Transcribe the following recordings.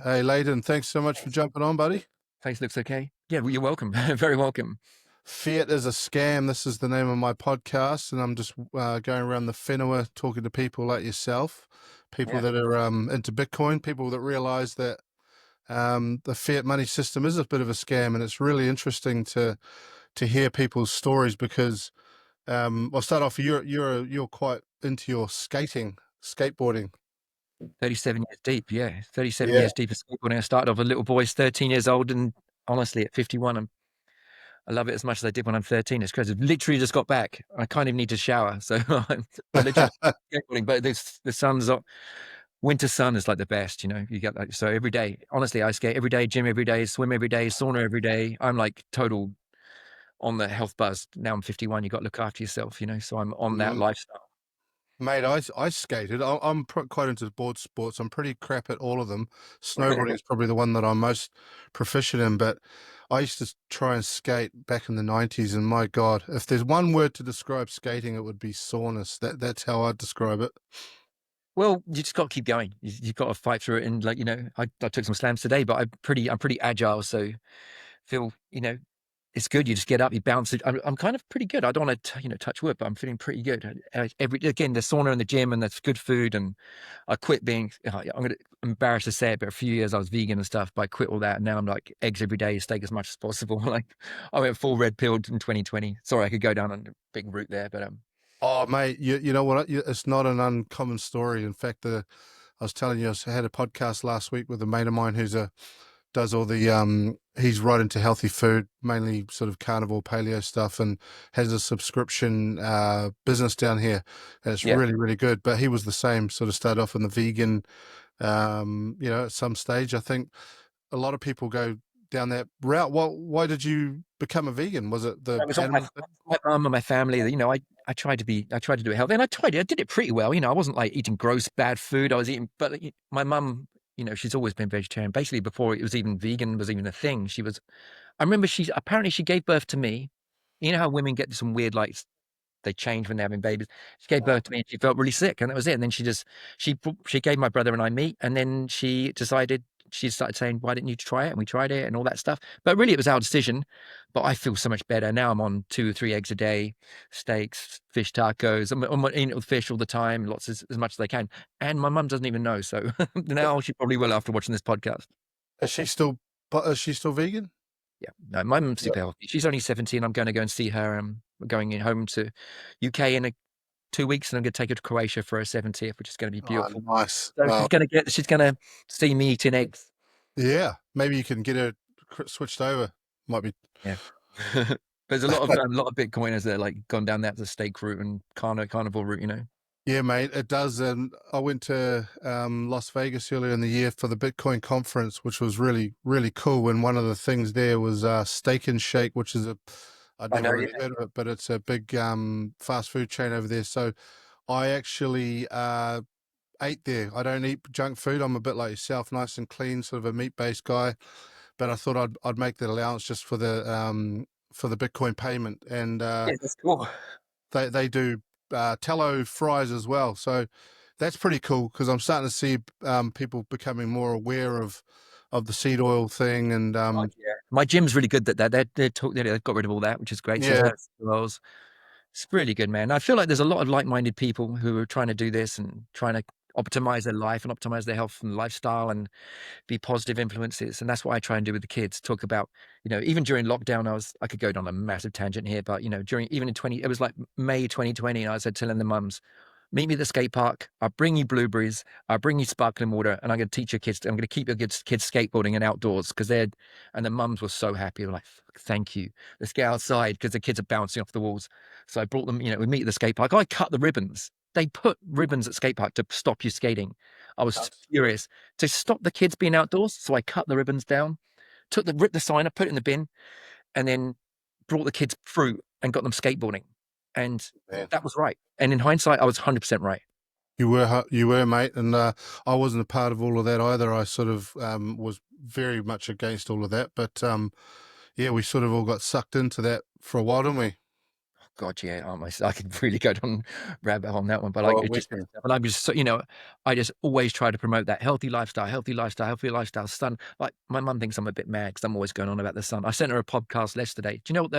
Hey, Leighton, thanks so much for Face jumping on, buddy. face looks okay. Yeah, well, you're welcome. Very welcome. Fiat Is A Scam. This is the name of my podcast, and I'm just going around the Whenua talking to people like yourself, people Yeah. that are into Bitcoin, people that realize that the fiat money system is a bit of a scam, and it's really interesting to hear people's stories because I'll start off. You're quite into your skateboarding. 37 years deep. Yeah. 37 Yeah. years deep of skateboarding. I started off a little boy, 13 years old. And honestly, at 51, I love it as much as I did when I'm 13. It's crazy. I've literally just got back. I can't even need to shower. So I literally skateboarding. But the sun's up. Winter sun is like the best, you get like, so every day, honestly, I skate every day, gym every day, swim every day, sauna every day. I'm like total on the health buzz. Now I'm 51. You got to look after yourself, so I'm on that lifestyle. Mate, I skated. I'm quite into board sports. I'm pretty crap at all of them. Snowboarding is probably the one that I'm most proficient in, but I used to try and skate back in the 90s, and my God, if there's one word to describe skating, it would be soreness. That's how I'd describe it. Well, you just got to keep going. You've got to fight through it. And like, I took some slams today, but I'm pretty agile. So feel, it's good. You just get up, you bounce it. I'm kind of pretty good. I don't want to, touch wood, but I'm feeling pretty good. Again, the sauna in the gym and that's good food. And I quit being, I'm going to embarrass to say it, but a few years I was vegan and stuff, but I quit all that. And now I'm like eggs every day, steak as much as possible. Like I went full red pilled in 2020. Sorry, I could go down on a big route there, but Oh, mate, you know what? It's not an uncommon story. In fact, I was telling you, I had a podcast last week with a mate of mine who's a does all the he's right into healthy food, mainly sort of carnivore paleo stuff, and has a subscription business down here, and it's yeah. really, really good. But he was the same, sort of started off in the vegan at some stage. I think a lot of people go down that route. Why did you become a vegan? Was it the It was all animal thing? my mum and my family. I tried to do it healthy, and I did it pretty well. I wasn't like eating gross bad food. I was eating, but like, my mum, she's always been vegetarian. Basically, before it was even vegan was even a thing. She was. I remember she gave birth to me. You know how women get some weird like they change when they're having babies. She gave birth to me and she felt really sick, and that was it. And then she gave my brother and I meat, and then she started saying, "Why didn't you try it?" And we tried it and all that stuff. But really, it was our decision. But I feel so much better now. I'm on 2 or 3 eggs a day, steaks, fish tacos. I'm eating it with fish all the time, lots as much as I can. And my mum doesn't even know, so now she probably will after watching this podcast. Is she still? Is she still vegan? Yeah, no, my mum's Yeah. super healthy. She's only 17. I'm going to go and see her. We're going in home to UK in 2 weeks, and I'm going to take her to Croatia for her 70th, which is going to be Oh, beautiful. nice. So she's gonna see me eating eggs. Yeah, maybe you can get her switched over. Might be. Yeah. There's a lot of Bitcoiners that are like gone down that the steak route and carnivore route. Yeah, mate, it does. And I went to Las Vegas earlier in the year for the Bitcoin conference, which was really, really cool. And one of the things there was Steak and Shake, which is I'd I never know, really yeah. heard of it, but it's a big fast food chain over there. So I actually ate there. I don't eat junk food. I'm a bit like yourself, nice and clean, sort of a meat-based guy. But I thought I'd make that allowance just for the Bitcoin payment. And Yeah, that's cool. they do tallow fries as well. So that's pretty cool because I'm starting to see people becoming more aware of the seed oil thing. And God, yeah. My gym's really good at that. They've got rid of all that, which is great. So yeah, that's wells. It's really good, man. I feel like there's a lot of like-minded people who are trying to do this and trying to optimize their life and optimize their health and lifestyle and be positive influences. And that's what I try and do with the kids. Talk about, even during lockdown, I could go down a massive tangent here, but even in it was like May 2020, and I said telling the mums, meet me at the skate park. I'll bring you blueberries. I'll bring you sparkling water, and I'm going to teach your kids. I'm going to keep your kids skateboarding and outdoors because and the mums were so happy. They're like, thank you. Let's get outside because the kids are bouncing off the walls. So I brought them, we meet at the skate park. I cut the ribbons. They put ribbons at skate park to stop you skating. I was furious to stop the kids being outdoors. So I cut the ribbons down, ripped the sign up, put it in the bin, and then brought the kids fruit and got them skateboarding. And man. that was right. And in hindsight, I was 100% right. You were, mate, and I wasn't a part of all of that either. I sort of was very much against all of that, but yeah, we sort of all got sucked into that for a while, didn't we? God, yeah, aren't I could really go down rabbit hole on that one, but like Oh, it just wicked. and I'm just so, you know, I just always try to promote that healthy lifestyle, healthy lifestyle, healthy lifestyle. Sun, like my mum thinks I'm a bit mad because I'm always going on about the sun. I sent her a podcast yesterday. Do you know what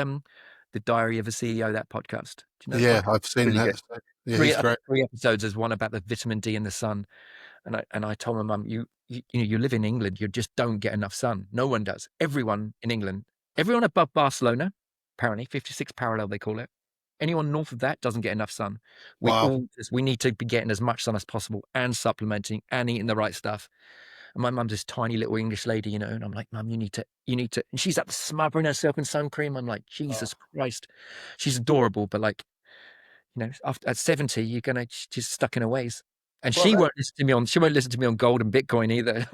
the Diary of a CEO, that podcast? Do you know the Yeah, podcast? I've seen Really good. that. Yeah, he's great. 3 episodes. There's one about the vitamin D in the sun. And I told my mum, you live in England, you just don't get enough sun. No one does. Everyone in England, everyone above Barcelona, apparently 56 parallel they call it. Anyone north of that doesn't get enough sun. Wow. We need to be getting as much sun as possible and supplementing and eating the right stuff. And my mum's this tiny little English lady, and I'm like, Mum, you need to. And she's up smothering herself in sun cream. I'm like, Oh. Jesus Christ, she's adorable, but like, after at 70, she's stuck in her ways. And Well, she won't listen to me on gold and Bitcoin either.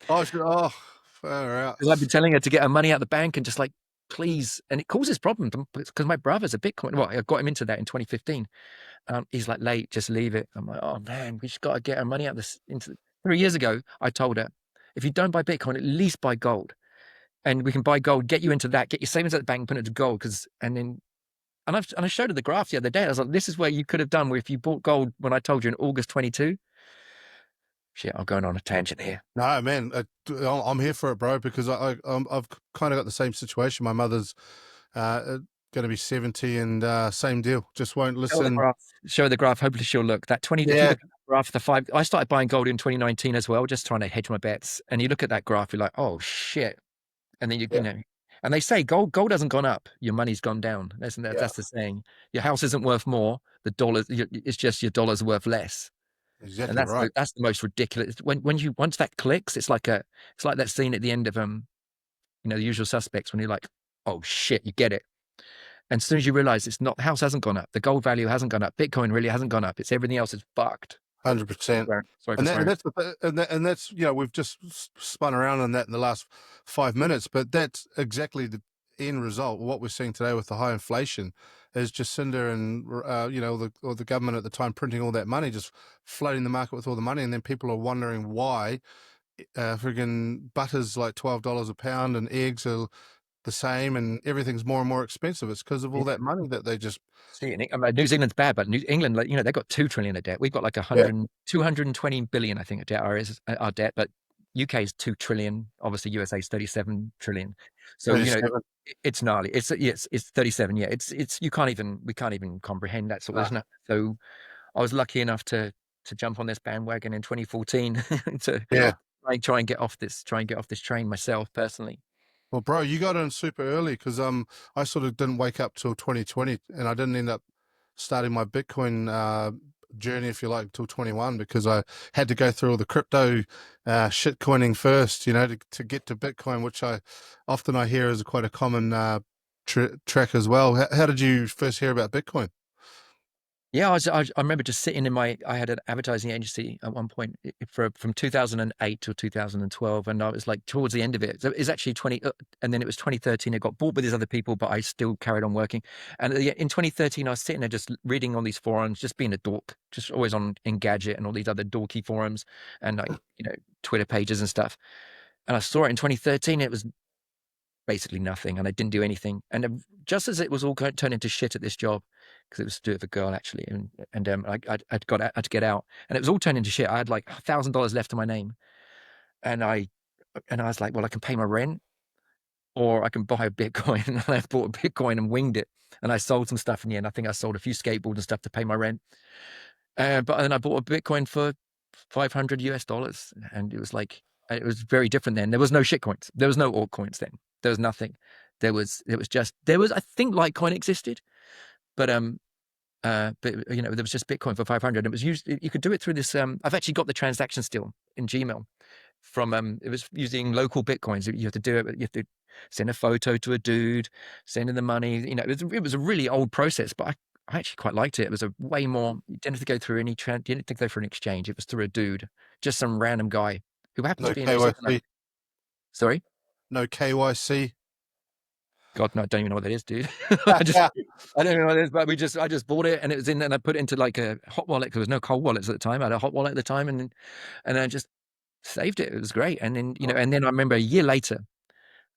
oh, far out. Because I've been telling her to get her money out the bank and just like, please. And it causes problems because my brother's a Bitcoin. Well, I got him into that in 2015. He's like, late, just leave it. I'm like, oh man, we just got to get our money out this into 3 years ago. I told her, if you don't buy Bitcoin, at least buy gold. And we can buy gold, get you into that, get your savings at the bank, put it to gold. And I showed her the graph the other day. I was like, this is where you could have done if you bought gold when I told you in August 22. Shit, I'm going on a tangent here. No, man, I'm here for it, bro, because I've kind of got the same situation. My mother's going to be 70 and same deal. Just won't Show her the listen. graph. Show her the graph. Hopefully she'll look. If you Yeah, look at the graph, I started buying gold in 2019 as well, just trying to hedge my bets. And you look at that graph, you're like, oh shit. And then yeah, and they say gold hasn't gone up, your money's gone down. That's yeah. the saying. Your house isn't worth more. It's just your dollar's worth less. And Exactly right. that's the most ridiculous. Once that clicks, it's like that scene at the end of The Usual Suspects, when you're like, oh shit, you get it. And as soon as you realize it's not, the house hasn't gone up, the gold value hasn't gone up, Bitcoin really hasn't gone up. It's everything else is fucked. 100%. Sorry for And swearing. that's and that's we've just spun around on that in the last 5 minutes, but that's exactly the end result. What we're seeing today with the high inflation is Jacinda and the government at the time printing all that money, just flooding the market with all the money, and then people are wondering why friggin' butter's like $12 a pound and eggs are the same and everything's more and more expensive. It's because of all that money that they just See, New Zealand's bad, but New England, like, they've got 2 trillion of debt. We've got like yeah 220 billion, I think, of debt, our debt, but UK is 2 trillion. Obviously, USA is 37 trillion. So, 37. it's gnarly. It's 37. Yeah. We can't even comprehend that sort of Ah, stuff. So I was lucky enough to jump on this bandwagon in 2014 to yeah. try and get off this train myself personally. Well, bro, you got in super early because I sort of didn't wake up till 2020, and I didn't end up starting my Bitcoin journey, if you like, till 21 because I had to go through all the crypto shit coining first, to get to Bitcoin, which I hear is quite a common track as well. How did you first hear about Bitcoin? Yeah, I remember just sitting I had an advertising agency at one point from 2008 to 2012, and I was like towards the end of it. So it's actually 20, and then it was 2013. It got bought by these other people, but I still carried on working. And in 2013, I was sitting there just reading on these forums, just being a dork, just always on Engadget and all these other dorky forums and like Twitter pages and stuff. And I saw it in 2013. It was basically nothing, and I didn't do anything. And just as it was all going to turn into shit at this job, because it was to do with a girl actually, and I had to get out, and it was all turned into shit. I had like $1,000 left to my name, and I was like, well, I can pay my rent, or I can buy a Bitcoin. And I bought a Bitcoin and winged it, and I sold some stuff in the end. I think I sold a few skateboards and stuff to pay my rent. But then I bought a Bitcoin for 500 US dollars, and it was very different then. There was no shitcoins. There was no altcoins then. There was nothing. I think Litecoin existed, but there was just Bitcoin for 500. It was used. You could do it through this. I've actually got the transaction still in Gmail from it was using local Bitcoins. You have to do it. You have to send a photo to a dude, send in the money. It was a really old process, but I actually quite liked it. It was a way more. You didn't have to go through you didn't have to go through an exchange. It was through a dude, just some random guy who happened to No be in New Zealand. KYC. Sorry. No KYC. God, no, I don't even know what that is, dude. I don't know what it is, but I just bought it and it was and I put it into like a hot wallet because there was no cold wallets at the time. I had a hot wallet at the time and I just saved it. It was great. And then, and then I remember a year later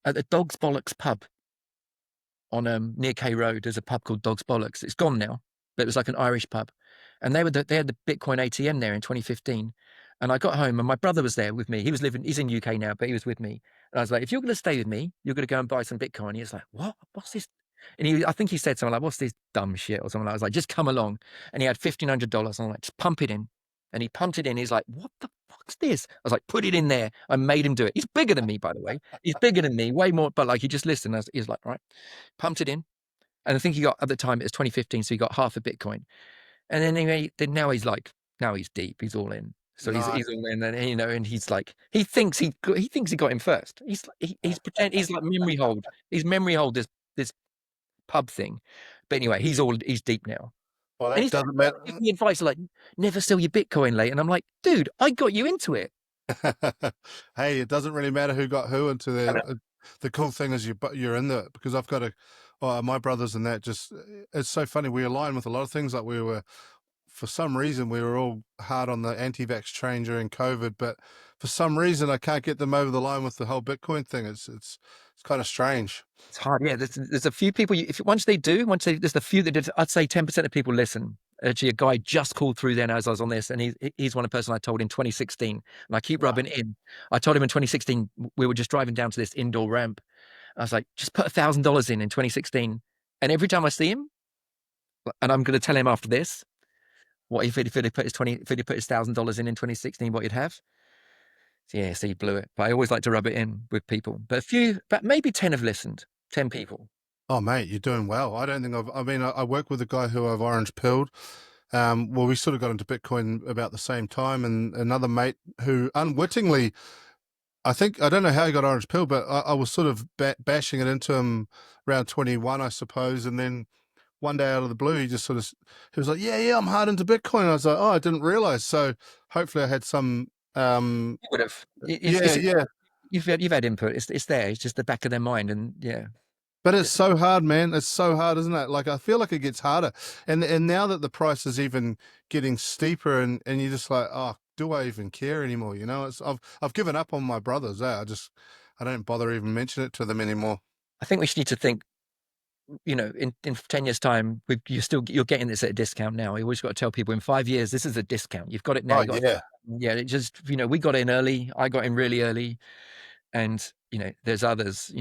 at the Dog's Bollocks pub, on near K Road. There's a pub called Dog's Bollocks. It's gone now, but it was like an Irish pub, and they had the Bitcoin ATM there in 2015. And I got home, and my brother was there with me. He's in UK now, but he was with me. And I was like, if you're going to stay with me, you're going to go and buy some Bitcoin. He was like, what? What's this? And I think he said something like, what's this dumb shit or something like that. I was like, just come along. And he had $1,500. I'm like, just pump it in. And he pumped it in. He's like, what the fuck's this? I was like, put it in there. I made him do it. He's bigger than me, by the way. He's bigger than me, way more. But like, he just listened. He's like, right, pumped it in. And I think he got, at the time, it was 2015. So he got half a Bitcoin. And then now he's like, now he's deep. He's all in. So Nice. he's all in, and and he's like, he thinks he got him first. He's like memory hold. He's memory hold this pub thing. But anyway, he's deep now. Well, And that he's like, doesn't matter. giving me advice like, never sell your Bitcoin late. And I'm like, dude, I got you into it. Hey, it doesn't really matter who got who into I mean, the cool thing is you're in there because I've got my brothers and that just it's so funny. We align with a lot of things. Like for some reason we were all hard on the anti-vax train during COVID, but for some reason I can't get them over the line with the whole Bitcoin thing. It's kind of strange. it's hard. Yeah, there's a few people. There's a few that did. I'd say 10% of people listen. Actually, a guy just called through then as I was on this, and he's one person I told in 2016, and I keep rubbing it in. I told him in 2016 we were just driving down to this indoor ramp. I was like, just put $1,000 in 2016, and every time I see him, and I'm going to tell him after this, what if he'd put his $1,000 in 2016, what he'd have. So yeah, so he blew it. But I always like to rub it in with people. But maybe 10 have listened. 10 people. Oh, mate, you're doing well. I don't think I mean, I work with a guy who I've orange pilled. Well, we sort of got into Bitcoin about the same time, and another mate who unwittingly, I don't know how he got orange pill, but I was sort of bashing it into him around 21, I suppose. And then one day out of the blue, he just sort of, he was like, yeah, I'm hard into Bitcoin. I was like, oh, I didn't realize. So hopefully I had some, You would have. yeah, yeah. You've had input. It's there. It's just the back of their mind. And yeah. But it's so hard, man. It's so hard, isn't it? Like I feel like it gets harder, and now that the price is even getting steeper, and you're just like, oh, do I even care anymore? You know, I've given up on my brothers. I don't bother even mention it to them anymore. I think we should need to think, in 10 years' time, you're getting this at a discount now. You always got to tell people in 5 years, this is a discount. You've got it now. Oh yeah, Yeah, it just, we got in early. I got in really early. And, there's others,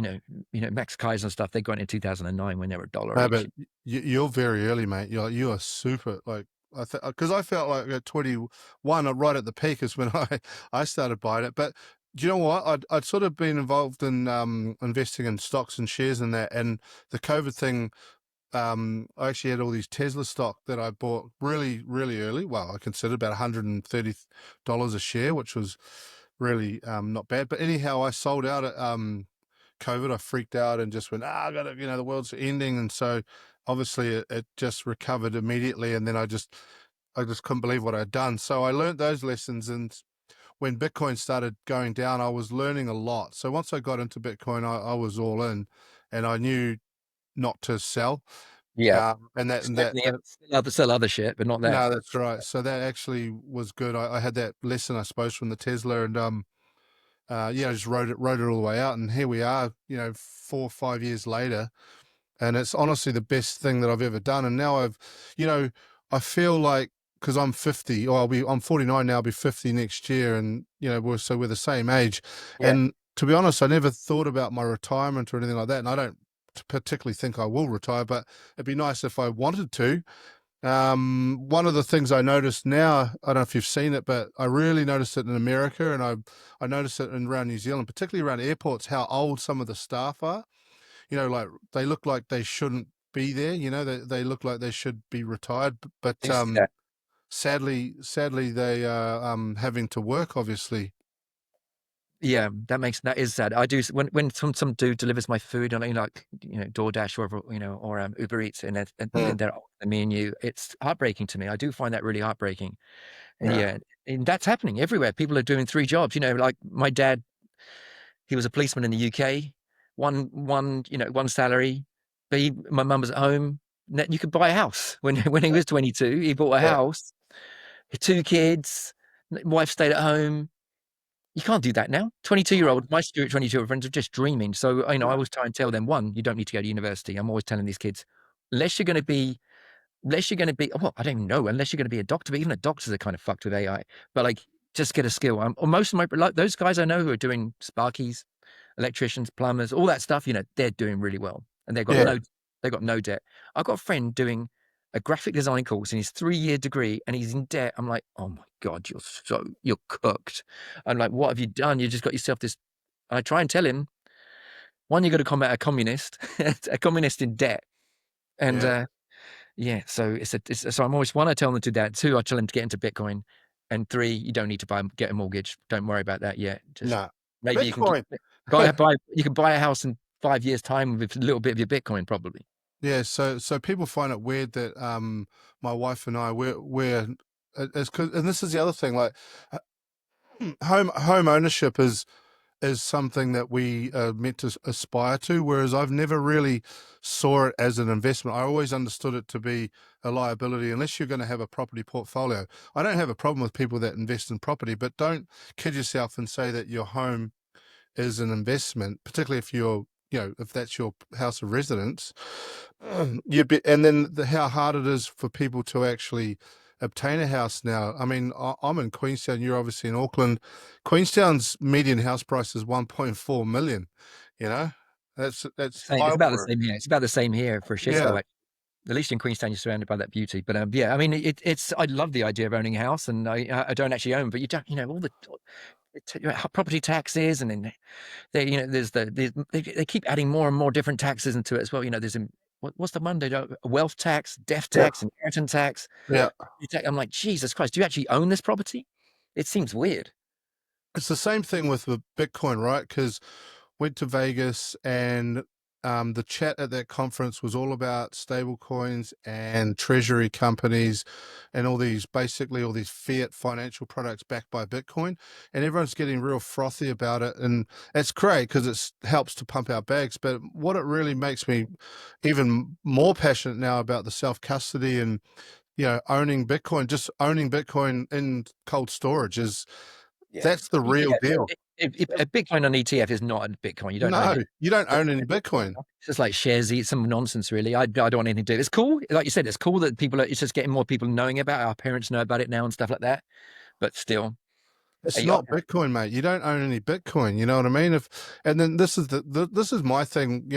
Max Kaiser and stuff, they got in 2009 when they were $1 no, each. but you're very early, mate. You are super like. Because I felt like at 21, right at the peak is when I started buying it. But do you know what? I'd sort of been involved in investing in stocks and shares and that, and the COVID thing. I actually had all these Tesla stock that I bought really, really early. Well, I considered about $130 a share, which was really not bad. But anyhow, I sold out at COVID. I freaked out and just went, I got to, the world's ending. And so obviously it just recovered immediately. And then I just couldn't believe what I'd done. So I learned those lessons. And when Bitcoin started going down, I was learning a lot. So once I got into Bitcoin, I was all in, and I knew not to sell. Yeah. And that Sell other shit, but not that. no, that's right. So that actually was good. I had that lesson, I suppose, from the Tesla, and yeah, I just wrote it all the way out, and here we are, 4 or 5 years later, and it's honestly the best thing that I've ever done. And now I feel like because I'm 50, or I'm 49 now, I'll be 50 next year, and we're the same age, Yeah. and to be honest, I never thought about my retirement or anything like that, and I don't particularly think I will retire, but it'd be nice if I wanted to. One of the things I noticed now, I don't know if you've seen it, but I really noticed it in America, and I noticed it around New Zealand, particularly around airports, how old some of the staff are. Like they look like they shouldn't be there. They look like they should be retired, but Do you see that? sadly they are having to work, obviously. Yeah, that is sad. I do when some dude delivers my food on DoorDash or Uber Eats, and Mm. they're older than me and you. It's heartbreaking to me. I do find that really heartbreaking. And Yeah. yeah, and that's happening everywhere. People are doing 3 jobs. Like my dad, he was a policeman in the UK. One salary. But my mum was at home. You could buy a house when he was 22. He bought a Yeah. house. 2 kids. Wife stayed at home. You can't do that now. 22-year-old, my 22-year-old friends are just dreaming. So, I No. always try and tell them, one, you don't need to go to university. I'm always telling these kids, unless you're going to be, well, I don't even know, unless you're going to be a doctor, but even the doctors are kind of fucked with AI. But like, just get a skill. Or most of like those guys I know who are doing Sparkies, electricians, plumbers, all that stuff, they're doing really well, and Yeah. they've got no debt. I've got a friend doing a graphic design course in his 3-year degree, and he's in debt. I'm like, oh my God, you're cooked. I'm like, what have you done? You just got yourself this. I try and tell him, one, you got to combat a communist, a communist in debt, and Yeah. yeah. So so I'm always, one, I tell them to do that. Two, I tell them to get into Bitcoin, and three, you don't need to get a mortgage. Don't worry about that yet. Just No. maybe you can Bitcoin. you can buy a house in 5 years' time with a little bit of your Bitcoin, probably. Yeah, so people find it weird that my wife and I we're it's 'cause, and this is the other thing, like home ownership is something that we are meant to aspire to, whereas I've never really saw it as an investment. I always understood it to be a liability unless you're going to have a property portfolio. I don't have a problem with people that invest in property, but don't kid yourself and say that your home is an investment, particularly if you're, if that's your house of residence. And then how hard it is for people to actually obtain a house now. I mean, I'm in Queenstown. You're obviously in Auckland. Queenstown's median house price is 1.4 million. You know, that's Same. high It's about the water. same here. It's about the same here for Yeah, shitstorm. At least in Queenstown, you're surrounded by that beauty. But yeah, I mean, it's. I love the idea of owning a house, and I don't actually own, but you don't, all the property taxes, and then there's they keep adding more and more different taxes into it as well. There's what's the one? A wealth tax, death yeah, tax, inheritance tax. yeah. I'm like, Jesus Christ, do you actually own this property? It seems weird. It's the same thing with the Bitcoin, right? Because went to Vegas and the chat at that conference was all about stable coins and treasury companies and basically all these fiat financial products backed by Bitcoin. And everyone's getting real frothy about it. And it's great because it helps to pump our bags. But what it really makes me even more passionate now about the self custody and, just owning Bitcoin in cold storage Yeah. that's the real Yeah. deal. A Bitcoin on ETF is not a Bitcoin. You don't own No, it. you don't It's own any Bitcoin. just like shares, some nonsense, really. I don't want anything to do. It's cool. Like you said, it's cool that it's just getting more people knowing about it. Our parents know about it now and stuff like that. But still, It's I- not Bitcoin, mate. You don't own any Bitcoin. You know what I mean? And then this is this is my thing.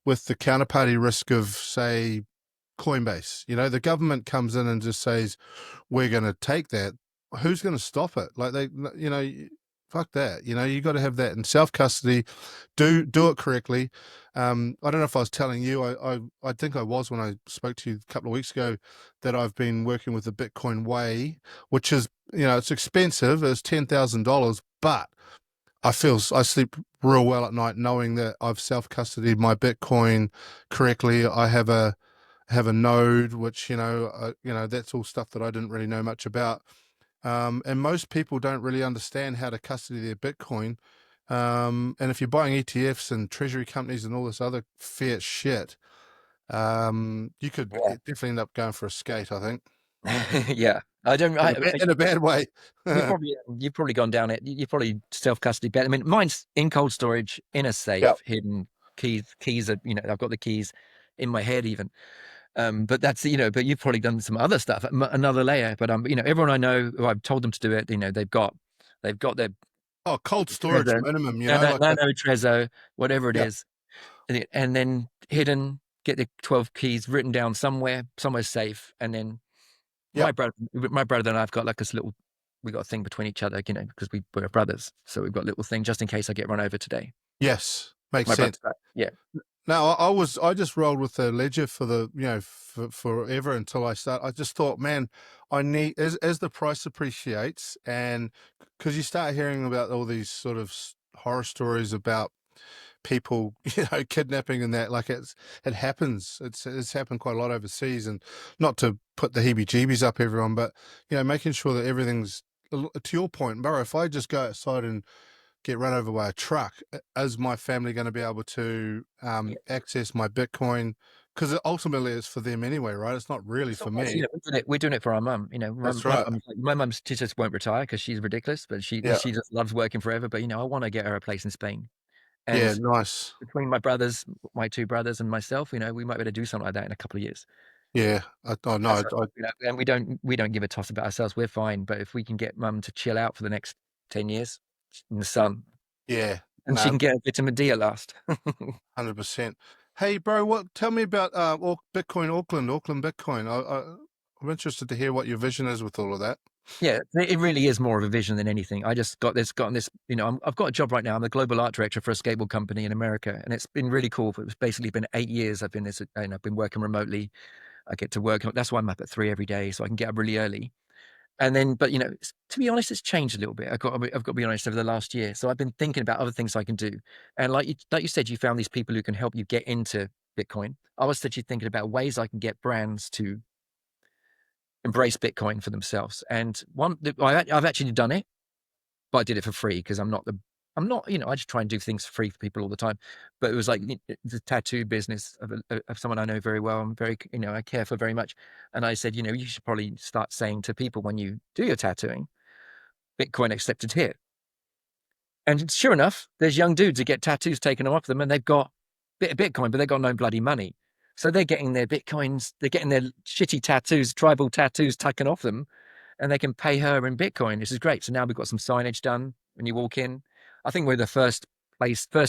With the counterparty risk of, say, Coinbase. The government comes in and just says we're going to take that. Who's going to stop it? Like fuck that. You got to have that in self custody. Do it correctly. I don't know if I was telling you. I think I was when I spoke to you a couple of weeks ago that I've been working with the Bitcoin Way, which is it's expensive. It's $10,000, but I sleep real well at night knowing that I've self custodied my Bitcoin correctly. I have a node, which that's all stuff that I didn't really know much about. And most people don't really understand how to custody their Bitcoin. And if you're buying ETFs and treasury companies and all this other fiat shit, you could definitely end up going for a skate, I think, yeah, yeah. I don't. in a bad way. You've probably gone down it. You've probably self custody better. I mean, mine's in cold storage, in a Yeah. safe, hidden. Keys are. I've got the keys in my head even. But that's but you've probably done some other stuff, another layer. But everyone I know who I've told them to do it, they've got their Oh, cold storage Trezor, minimum, like no, Trezor, whatever it yeah, is, and then hidden. Get the 12 keys written down somewhere safe, and then yeah, my brother and I've got like this little, we got a thing between each other, because we're brothers, so we've got a little thing just in case I get run over today. yes, makes My sense. brother, yeah. No, I just rolled with the ledger for for forever until I start. I just thought, man, I need as the price appreciates, and because you start hearing about all these sort of horror stories about people, kidnapping and that, like it happens. It's happened quite a lot overseas, and not to put the heebie-jeebies up everyone, but making sure that everything's to your point, Burrow. If I just go outside and get run over by a truck, is my family going to be able to access my Bitcoin because ultimately it's for them anyway, right? It's not really It's for not much, you me. know, we're doing it for our mum. You know, That's my right. mum's like, my mum's she just won't retire because she's ridiculous, but Yeah. she just loves working forever. But you know, I want to get her a place in Spain, Yeah. and Nice. between my two brothers, and myself, you know, we might be able to do something like that in a couple of years. Yeah. I know. That's what, you know, and we don't give a toss about ourselves. We're fine, but if we can get mum to chill out for the next 10 years in the sun, yeah. and she No. can get a vitamin D at last. 100%. Hey, bro, what? Tell me about Bitcoin Auckland Bitcoin. I'm interested to hear what your vision is with all of that. Yeah, it really is more of a vision than anything. I just gotten this, you know, I've got a job right now. I'm the global art director for a skateboard company in America, and it's been really cool. It's basically been 8 years I've been this, and I've been working remotely. I get to work. That's why I'm up at 3 every day, so I can get up really early. And then, but you know, to be honest, it's changed a little bit. I've got to be honest over the last year. So I've been thinking about other things I can do. And like you said, you found these people who can help you get into Bitcoin. I was actually thinking about ways I can get brands to embrace Bitcoin for themselves. And I've actually done it, but I did it for free because I'm not, you know, I just try and do things for free for people all the time. But it was like the tattoo business of someone I know very well. I'm very, you know, I care for very much. And I said, you know, you should probably start saying to people when you do your tattooing, Bitcoin accepted here. And sure enough, there's young dudes who get tattoos taken off them and they've got a bit of Bitcoin, but they've got no bloody money. So they're getting their Bitcoins, they're getting their shitty tattoos, tribal tattoos taken off them, and they can pay her in Bitcoin. This is great. So now we've got some signage done when you walk in. I think we're the first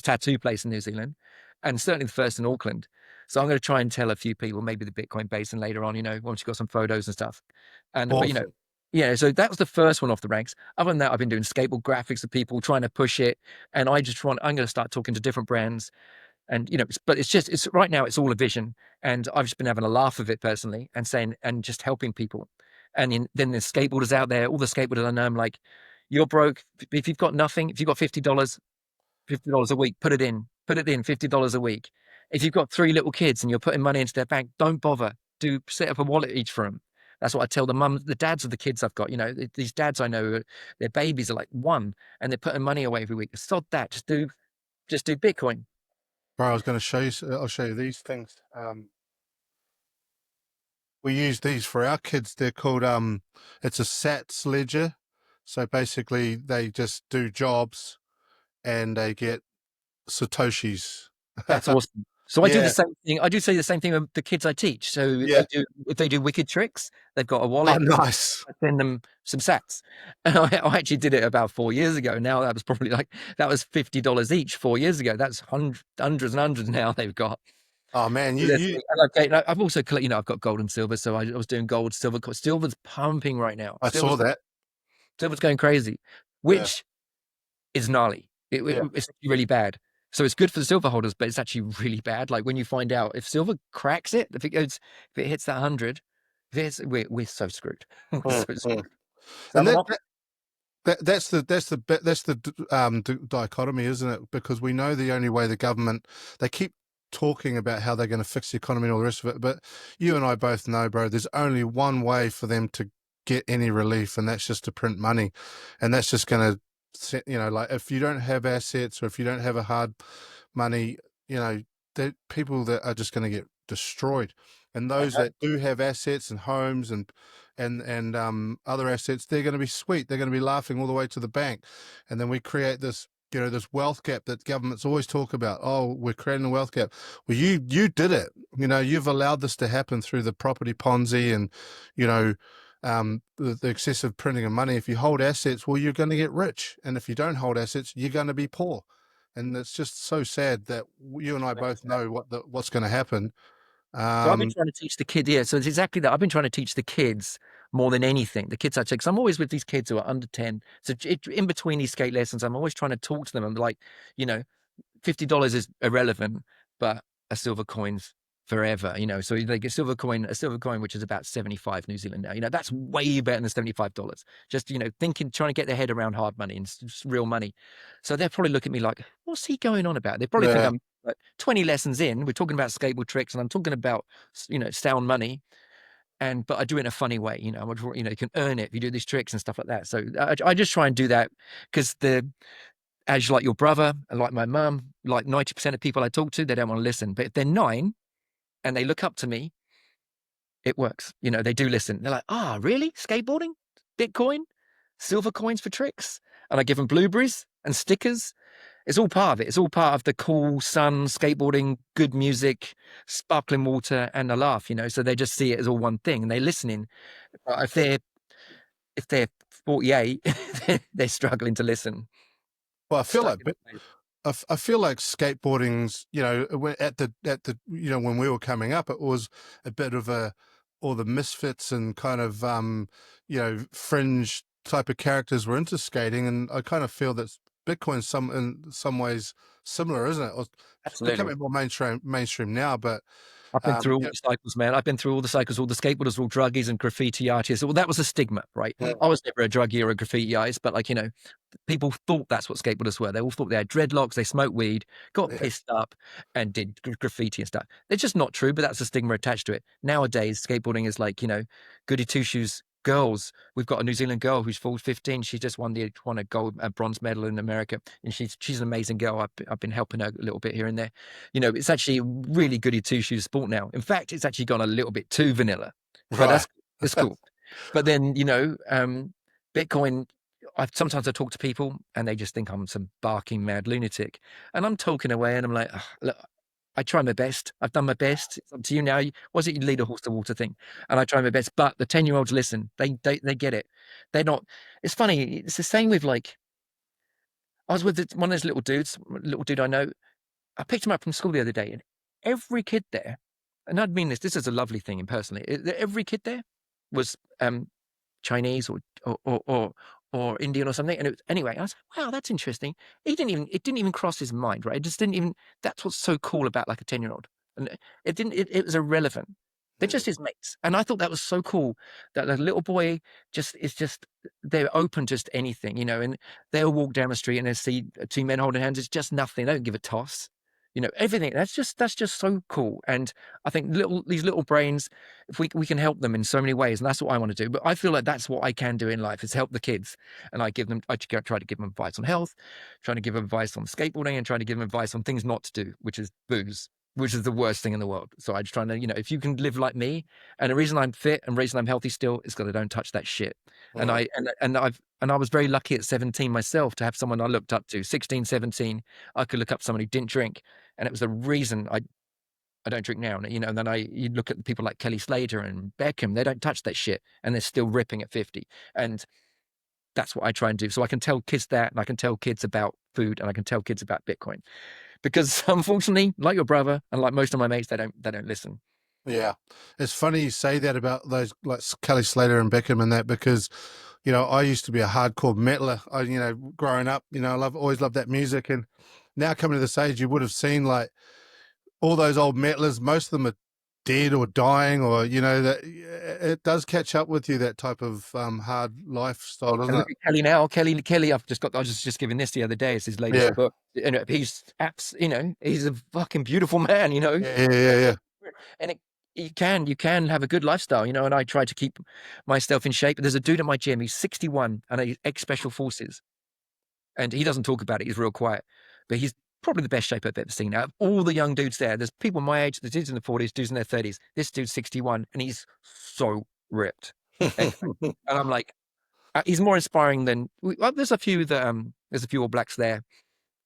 tattoo place in New Zealand, and certainly the first in Auckland. So I'm going to try and tell a few people, maybe the Bitcoin basin later on, you know, once you've got some photos and stuff. But you know, Awesome. yeah, so that was the first one off the ranks. Other than that, I've been doing skateboard graphics of people trying to push it, and I'm going to start talking to different brands, and you know, but it's right now it's all a vision, and I've just been having a laugh of it personally, and saying and just helping people, then the skateboarders out there, all the skateboarders I know, I'm like, you're broke if you've got nothing, if you've got $50 a week, put it in $50 a week. If you've got three little kids and you're putting money into their bank, don't bother. Set up a wallet each for them. That's what I tell the mums, the dads of the kids I've got. You know, these dads I know, their babies are like one, and they're putting money away every week. Sod that. Just do Bitcoin. Bro, I was going to show you. I'll show you these things. We use these for our kids. They're called it's a Sats ledger. So basically, they just do jobs and they get satoshis. That's awesome. So I do the Yeah. same thing. I do say the same thing with the kids I teach. So Yeah. if they do wicked tricks, they've got a Oh, wallet. nice. I send them some sats. And I actually did it about 4 years ago. Now that was probably that was $50 each 4 years ago. That's hundreds and hundreds now they've got. Oh man, So okay, I've also collected, you know, I've got gold and silver. So I was doing gold, silver. Silver's pumping right now. I saw that. Silver's going crazy, Yeah. which is gnarly. Yeah. It's really bad. So it's good for the silver holders, but it's actually really bad. Like when you find out if silver cracks it, if it hits that 100, we're so screwed. We're Mm, so mm. screwed. So And I'm an op- that's the dichotomy, isn't it? Because we know the only way the government, they keep talking about how they're going to fix the economy and all the rest of it, but you and I both know, bro, there's only one way for them to get any relief, and that's just to print money, and that's just going to, you know, like if you don't have assets or if you don't have a hard money, you know, people that are just going to get destroyed, and I those know. that do have assets and homes and other assets, they're going to be sweet. They're going to be laughing all the way to the bank, and then we create this, you know, this wealth gap that governments always talk about. Oh, we're creating a wealth gap. Well, you did it. You know, you've allowed this to happen through the property Ponzi and, you know, the excessive printing of money. If you hold assets, well, you're going to get rich, and if you don't hold assets, you're going to be poor. And it's just so sad that you and I both know what's going to happen. So I've been Um, trying to teach the kid, yeah. So it's exactly that. I've been trying to teach the kids more than anything. The kids I take, because I'm always with these kids who are under 10. So in between these skate lessons, I'm always trying to talk to them. I'm like, you know, $50 is irrelevant, but a silver coin's forever, you know. So they get a silver coin, which is about 75 New Zealand now. You know, that's way better than $75. Just, you know, trying to get their head around hard money and real money. So they'll probably look at me like, what's he going on about? They probably think yeah. I'm like 20 lessons in. We're talking about skateboard tricks and I'm talking about, you know, sound money. But I do it in a funny way, you know. You know, you can earn it if you do these tricks and stuff like that. So I just try and do that because as like your brother, like my mum, like 90% of people I talk to, they don't want to listen. But if they're 9, and they look up to me, it works. You know, they do listen. They're like, "Ah, really? Skateboarding? Bitcoin? Silver coins for tricks?" And I give them blueberries and stickers. It's all part of it. It's all part of the cool sun, skateboarding, good music, sparkling water, and a laugh, you know. So they just see it as all one thing and they're listening. But if they're 48, they're struggling to listen. Well, I feel Stuck like in the ways. I feel like skateboarding's, at the when we were coming up, it was a bit of a all the misfits and kind of fringe type of characters were into skating, and I kind of feel that Bitcoin's in some ways similar, isn't it? It's Absolutely. becoming more mainstream now, but I've been through all yeah, the cycles, man. I've been through all the cycles. All the skateboarders were all druggies and graffiti artists. Well, that was a stigma, right? yeah, I was never a druggie or a graffiti artist, but like, you know, people thought that's what skateboarders were. They all thought they had dreadlocks, they smoked weed, got yeah, pissed up, and did graffiti and stuff. It's just not true, but that's a stigma attached to it. Nowadays, skateboarding is like, you know, goody two shoes girls. We've got a New Zealand girl who's full 15. She just won a bronze medal in America, and she's an amazing girl. I've been helping her a little bit here and there. You know, it's actually really goody two shoes sport now. In fact, it's actually gone a little bit too vanilla, but right, it's cool. But then, you know, Bitcoin, sometimes I talk to people and they just think I'm some barking mad lunatic. And I'm talking away and I'm like, "Ugh, look, I try my best. I've done my best. It's up to you now. Was it you lead a horse to water thing? And I try my best. But the 10-year-olds listen. They get it. They're not. It's funny. It's the same with like, I was with one of those little dude I know. I picked him up from school the other day, and every kid there, and I'd mean this is a lovely thing impersonally, every kid there was Chinese or Indian or something. And anyway, I was like, wow, that's interesting. It didn't even cross his mind, right? It just didn't even, that's what's so cool about like a 10-year-old. And it was irrelevant. They're just his mates. And I thought that was so cool that a little boy they're open to just anything, you know, and they'll walk down the street and they see two men holding hands. It's just nothing. They don't give a toss. You know, everything. That's just so cool. And I think these little brains, if we can help them in so many ways, and that's what I want to do. But I feel like that's what I can do in life is help the kids. And I try to give them advice on health, trying to give them advice on skateboarding, and trying to give them advice on things not to do, which is booze, which is the worst thing in the world. So I'm just trying to, you know, if you can live like me, and the reason I'm fit and the reason I'm healthy still is because I don't touch that shit. And mm, I was very lucky at 17 myself to have someone I looked up to. 16, 17, I could look up someone who didn't drink, and it was the reason I don't drink now, you know. And then you look at people like Kelly Slater and Beckham, they don't touch that shit and they're still ripping at 50. And that's what I try and do. So I can tell kids that, and I can tell kids about food, and I can tell kids about Bitcoin. Because unfortunately, like your brother and like most of my mates, they don't listen. yeah. It's funny you say that about those like Kelly Slater and Beckham and that, because I used to be a hardcore metaler. Growing up, always loved that music, and now coming to this age, you would have seen like all those old metalers. Most of them are dead or dying, or that it does catch up with you, that type of hard lifestyle, doesn't And it? look at Kelly now. Kelly, I was just giving this the other day. It's his latest Yeah, book. And he's a fucking beautiful man, you know. yeah, yeah, yeah. And you can have a good lifestyle, you know. And I try to keep myself in shape. There's a dude at my gym. He's 61 and he's ex-special forces, and he doesn't talk about it. He's real quiet, but he's probably the best shape I've ever seen. Out of all the young dudes there's people my age. There's dudes in the 40s, dudes in their 30s. This dude's 61, and he's so ripped. And, and I'm like, he's more inspiring than there's a few All Blacks there.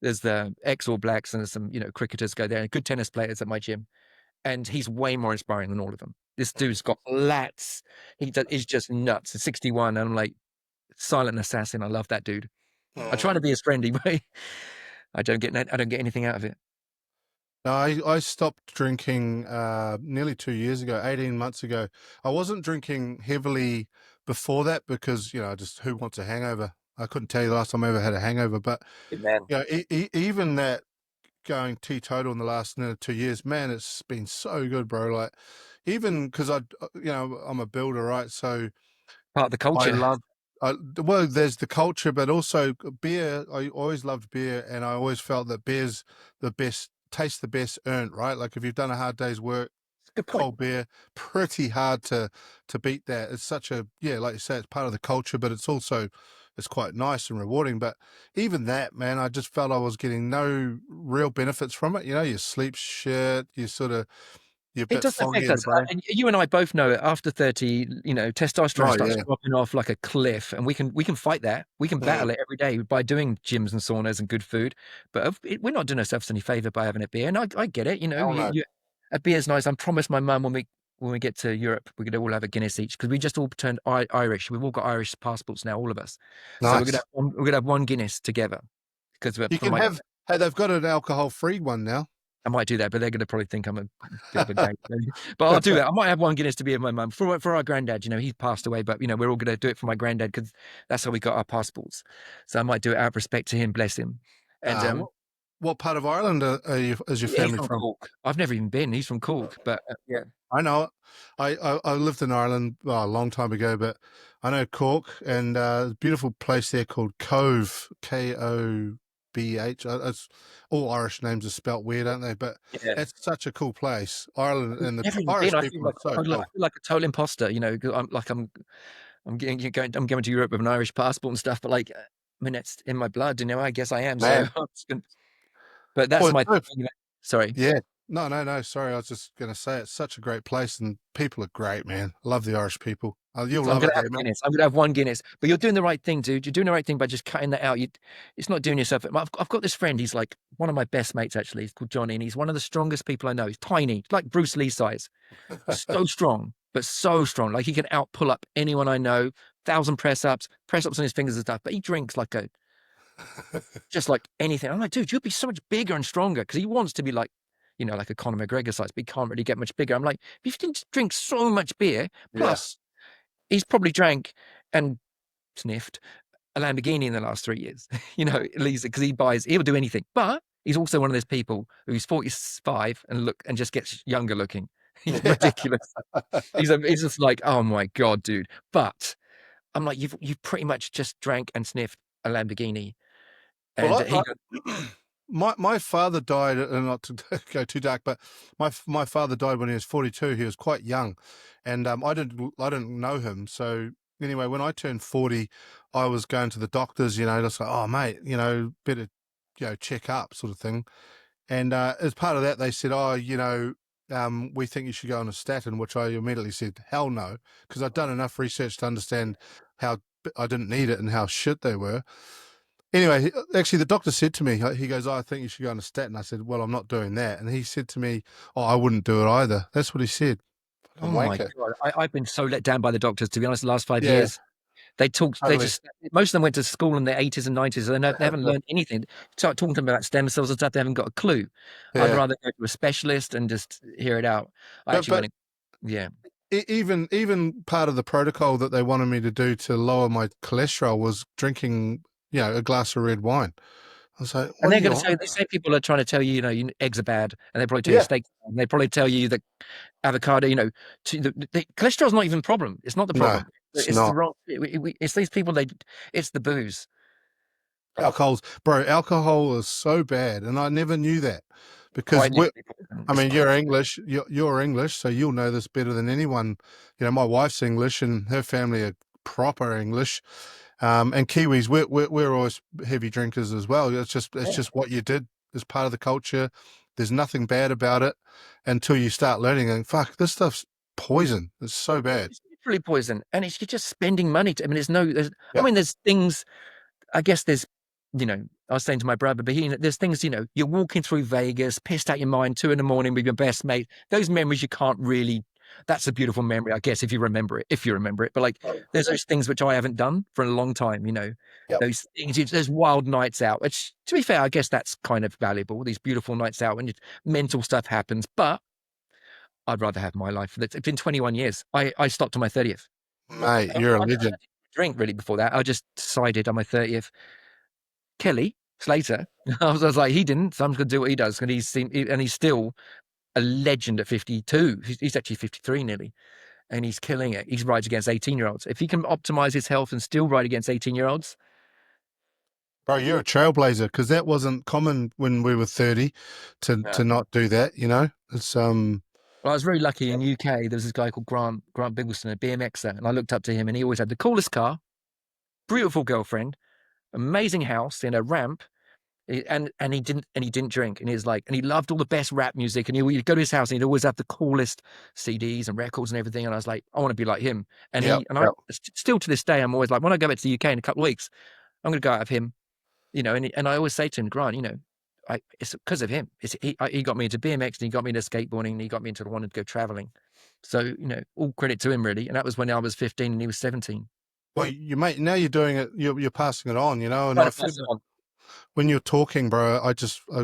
There's the ex All Blacks, and there's some cricketers go there, and good tennis players at my gym. And he's way more inspiring than all of them. This dude's got lats. He's just nuts. He's 61, and I'm like, silent assassin. I love that dude. I try to be his friendly, but I don't get anything out of it. No, I stopped drinking nearly 2 years ago, 18 months ago. I wasn't drinking heavily before that because, just who wants a hangover? I couldn't tell you the last time I ever had a hangover, but, Good man. even that, going teetotal in the last 2 years, man, it's been so good, bro. Like, even because I'm a builder, right? So Part of the I culture. love, well, there's the culture, but also beer. I always loved beer, and I always felt that beer's tastes the best earned, right? Like if you've done a hard day's work, Good point. cold beer, pretty hard to beat that. It's such a, yeah, like you say, it's part of the culture, but it's quite nice and rewarding. But even that, man, I just felt I was getting no real benefits from it. You sleep shit, you sort of you're a It bit doesn't foggy affect in the us, brain. and you and I both know it. After 30, testosterone Oh starts yeah. dropping off like a cliff, and we can fight that. We can Mm. battle it every day by doing gyms and saunas and good food. But we're not doing ourselves any favor by having a beer. And I get it. Hell no. A beer's nice. I promised my mum when we get to Europe, we're gonna all have a Guinness each because we just all turned Irish. We've all got Irish passports now, all of us. So Nice. we're gonna have one Guinness together because You for can my have. Hey, they've got an alcohol-free one now. I might do that, but they're going to probably think I'm a bit of a gay. But I'll do it. I might have one Guinness to be with my mum for our granddad. He passed away, but we're all going to do it for my granddad because that's how we got our passports. So I might do it out of respect to him, bless him. And What part of Ireland is your he's family from from? Cork. I've never even been. He's from Cork, but yeah, I know it. I lived in Ireland a long time ago, but I know Cork and a beautiful place there called Cove, Kobh. It's all Irish names are spelt weird, aren't they? But yeah. it's such a cool place. Ireland and the Never even been. Irish I feel people are like so I cool. feel like a total imposter. 'Cause I'm going to Europe with an Irish passport and stuff, but I mean, it's in my blood. I guess I am. So Man. but that's Well, my it's thing. so Sorry. yeah. No, no, no. Sorry, I was just going to say it's such a great place and people are great, man. I love the Irish people. You'll So I'm love gonna it have there, a mate. Guinness. I'm gonna have one Guinness. But you're doing the right thing, dude. You're doing the right thing by just cutting that out. It's not doing yourself. I've got this friend. He's like one of my best mates, actually. He's called Johnny, and he's one of the strongest people I know. He's tiny, he's like Bruce Lee size. So strong, but so strong. Like he can out pull up anyone I know. 1,000 press ups on his fingers and stuff. But he drinks just like anything. I'm like, dude, you'd be so much bigger and stronger because he wants to be like a Conor McGregor size, but he can't really get much bigger. I'm like, if you didn't drink so much beer, Yeah. plus he's probably drank and sniffed a Lamborghini in the last 3 years, at least because he'll do anything. But he's also one of those people who's 45 and just gets younger looking. He's Yeah. ridiculous. He's just like, oh my God, dude. But I'm like, you've pretty much just drank and sniffed a Lamborghini. And Well, he my father died, not to go too dark, but my father died when he was 42. He was quite young, and I didn't know him. So anyway, when I turned 40, I was going to the doctors. Just like, oh mate, better check up, sort of thing. And as part of that, they said, oh, we think you should go on a statin, which I immediately said, hell no, because I'd done enough research to understand how I didn't need it and how shit they were. Anyway, actually, the doctor said to me, he goes, oh, I think you should go on a statin. I said, well, I'm not doing that. And he said to me, oh, I wouldn't do it either. That's what he said. A Oh my wanker. God. I've been so let down by the doctors, to be honest, the last five Yeah, years. They totally. just, most of them went to school in their 80s and 90s, and they haven't learned anything. Start talking to them about stem cells and stuff, they haven't got a clue. I'd Yeah. rather go to a specialist and just hear it out. I But actually but went, yeah. even part of the protocol that they wanted me to do to lower my cholesterol was drinking, a glass of red wine. I was like, And what are they're you going to on say, the about? same people are trying to tell you, eggs are bad, and they probably tell you Yeah. steak, and they probably tell you that avocado, the cholesterol's not even the problem. It's not the No, problem. it's It's the not. wrong, it's these people, it's the booze. Alcohol is so bad, and I never knew that because Quite literally poison. I It's mean, you're English, you're English, so you'll know this better than anyone. My wife's English, and her family are proper English. And Kiwis, we're always heavy drinkers as well. It's just what you did as part of the culture. There's nothing bad about it until you start learning. And fuck, this stuff's poison. It's so bad. It's literally poison, and you're just spending money. I mean, I Yeah, mean, there's things. I guess I was saying to my brother, but there's things. You're walking through Vegas, pissed out your mind, 2 a.m. with your best mate. Those memories you can't really. That's a beautiful memory, I guess, if you remember it. If you remember it, but there's those things which I haven't done for a long time. yep. Those things. There's wild nights out. Which, to be fair, I guess that's kind of valuable. These beautiful nights out when mental stuff happens, but I'd rather have my life. It's been 21 years. I stopped on my 30th. Mate, I you're a didn't legend. drink really before that. I just decided on my 30th. Kelly Slater, I was like, he didn't, so I'm just going to do what he does. And he's still a legend at 52. He's actually 53 nearly, and he's killing it. He rides against 18-year-olds. If he can optimize his health and still ride against 18-year-olds, Bro, you're a trailblazer because that wasn't common when we were 30 yeah. to not do that. It's Well, I was very lucky in UK. There was this guy called Grant Biggleston, a BMXer, and I looked up to him, and he always had the coolest car, beautiful girlfriend, amazing house in a ramp, And he didn't drink, and he loved all the best rap music, and he'd go to his house and he'd always have the coolest CDs and records and everything. And I was like, I want to be like him. And Yep. still to this day, I'm always like, when I go back to the UK in a couple of weeks, I'm going to go out of him, and I always say to him, Grant, it's because of him. He got me into BMX, and he got me into skateboarding, and he got me into wanting to go traveling. So, all credit to him, really. And that was when I was 15 and he was 17. Well, you mate, now you're doing it. You're passing it on, and Trying I to feel pass it on. when you're talking, bro, I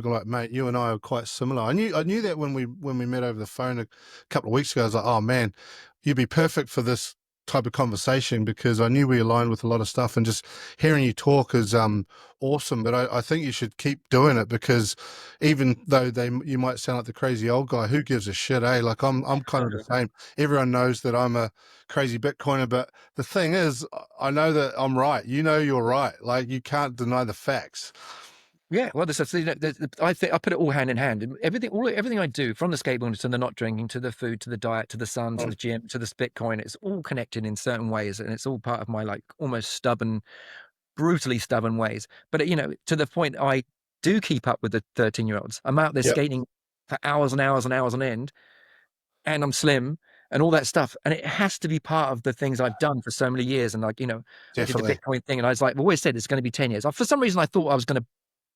go like, mate, you and I are quite similar. I knew that when we met over the phone a couple of weeks ago. I was like, oh man, you'd be perfect for this type of conversation because I knew we aligned with a lot of stuff, and just hearing you talk is awesome. But I think you should keep doing it because even though you might sound like the crazy old guy, who gives a shit, eh? Like I'm kind of the same. Everyone knows that I'm a crazy Bitcoiner, but the thing is, I know that I'm right. You're right. Like you can't deny the facts. Yeah, well, I think I put it all hand in hand. Everything I do, from the skateboarding to the not drinking, to the food, to the diet, to the sun, to Mm. the gym, to the Bitcoin, it's all connected in certain ways, and it's all part of my like almost stubborn, brutally stubborn ways. But to the point, I do keep up with the 13-year-olds. I'm out there Yep, skating for hours and hours and hours on end, and I'm slim and all that stuff. And it has to be part of the things I've done for so many years. And I did the definitely. Bitcoin thing, and I was like, I've always said it's going to be 10 years. For some reason, I thought I was going to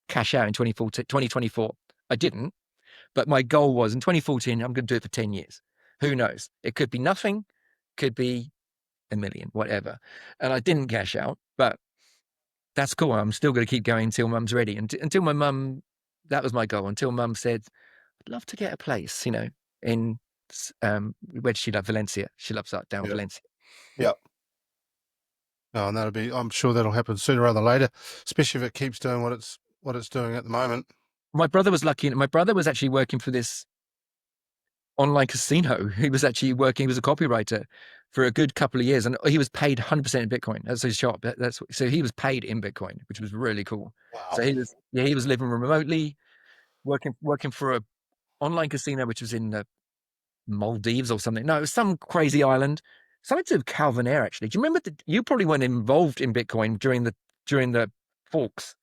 cash out in 2024. I didn't, but my goal was in 2014, I'm going to do it for 10 years. Who knows? It could be nothing, could be a million, whatever. And I didn't cash out, but that's cool. I'm still going to keep going until mum's ready. And until my mum, that was my goal. Until mum said, I'd love to get a place, in where does she love? Valencia. She loves down Yep, Valencia. yep. No, and I'm sure that'll happen sooner rather than later, especially if it keeps doing what it's doing at the moment. My brother was lucky. My brother was actually working for this online casino. He was actually working, he was a copywriter for a good couple of years, and he was paid 100% in Bitcoin. That's his shop. So he was paid in Bitcoin, which was really cool. So Wow. he was living remotely, working for a online casino, which was in the Maldives or something. No, it was some crazy island. Something to do with Calvin Air, actually. Do you remember you probably weren't involved in Bitcoin during the forks?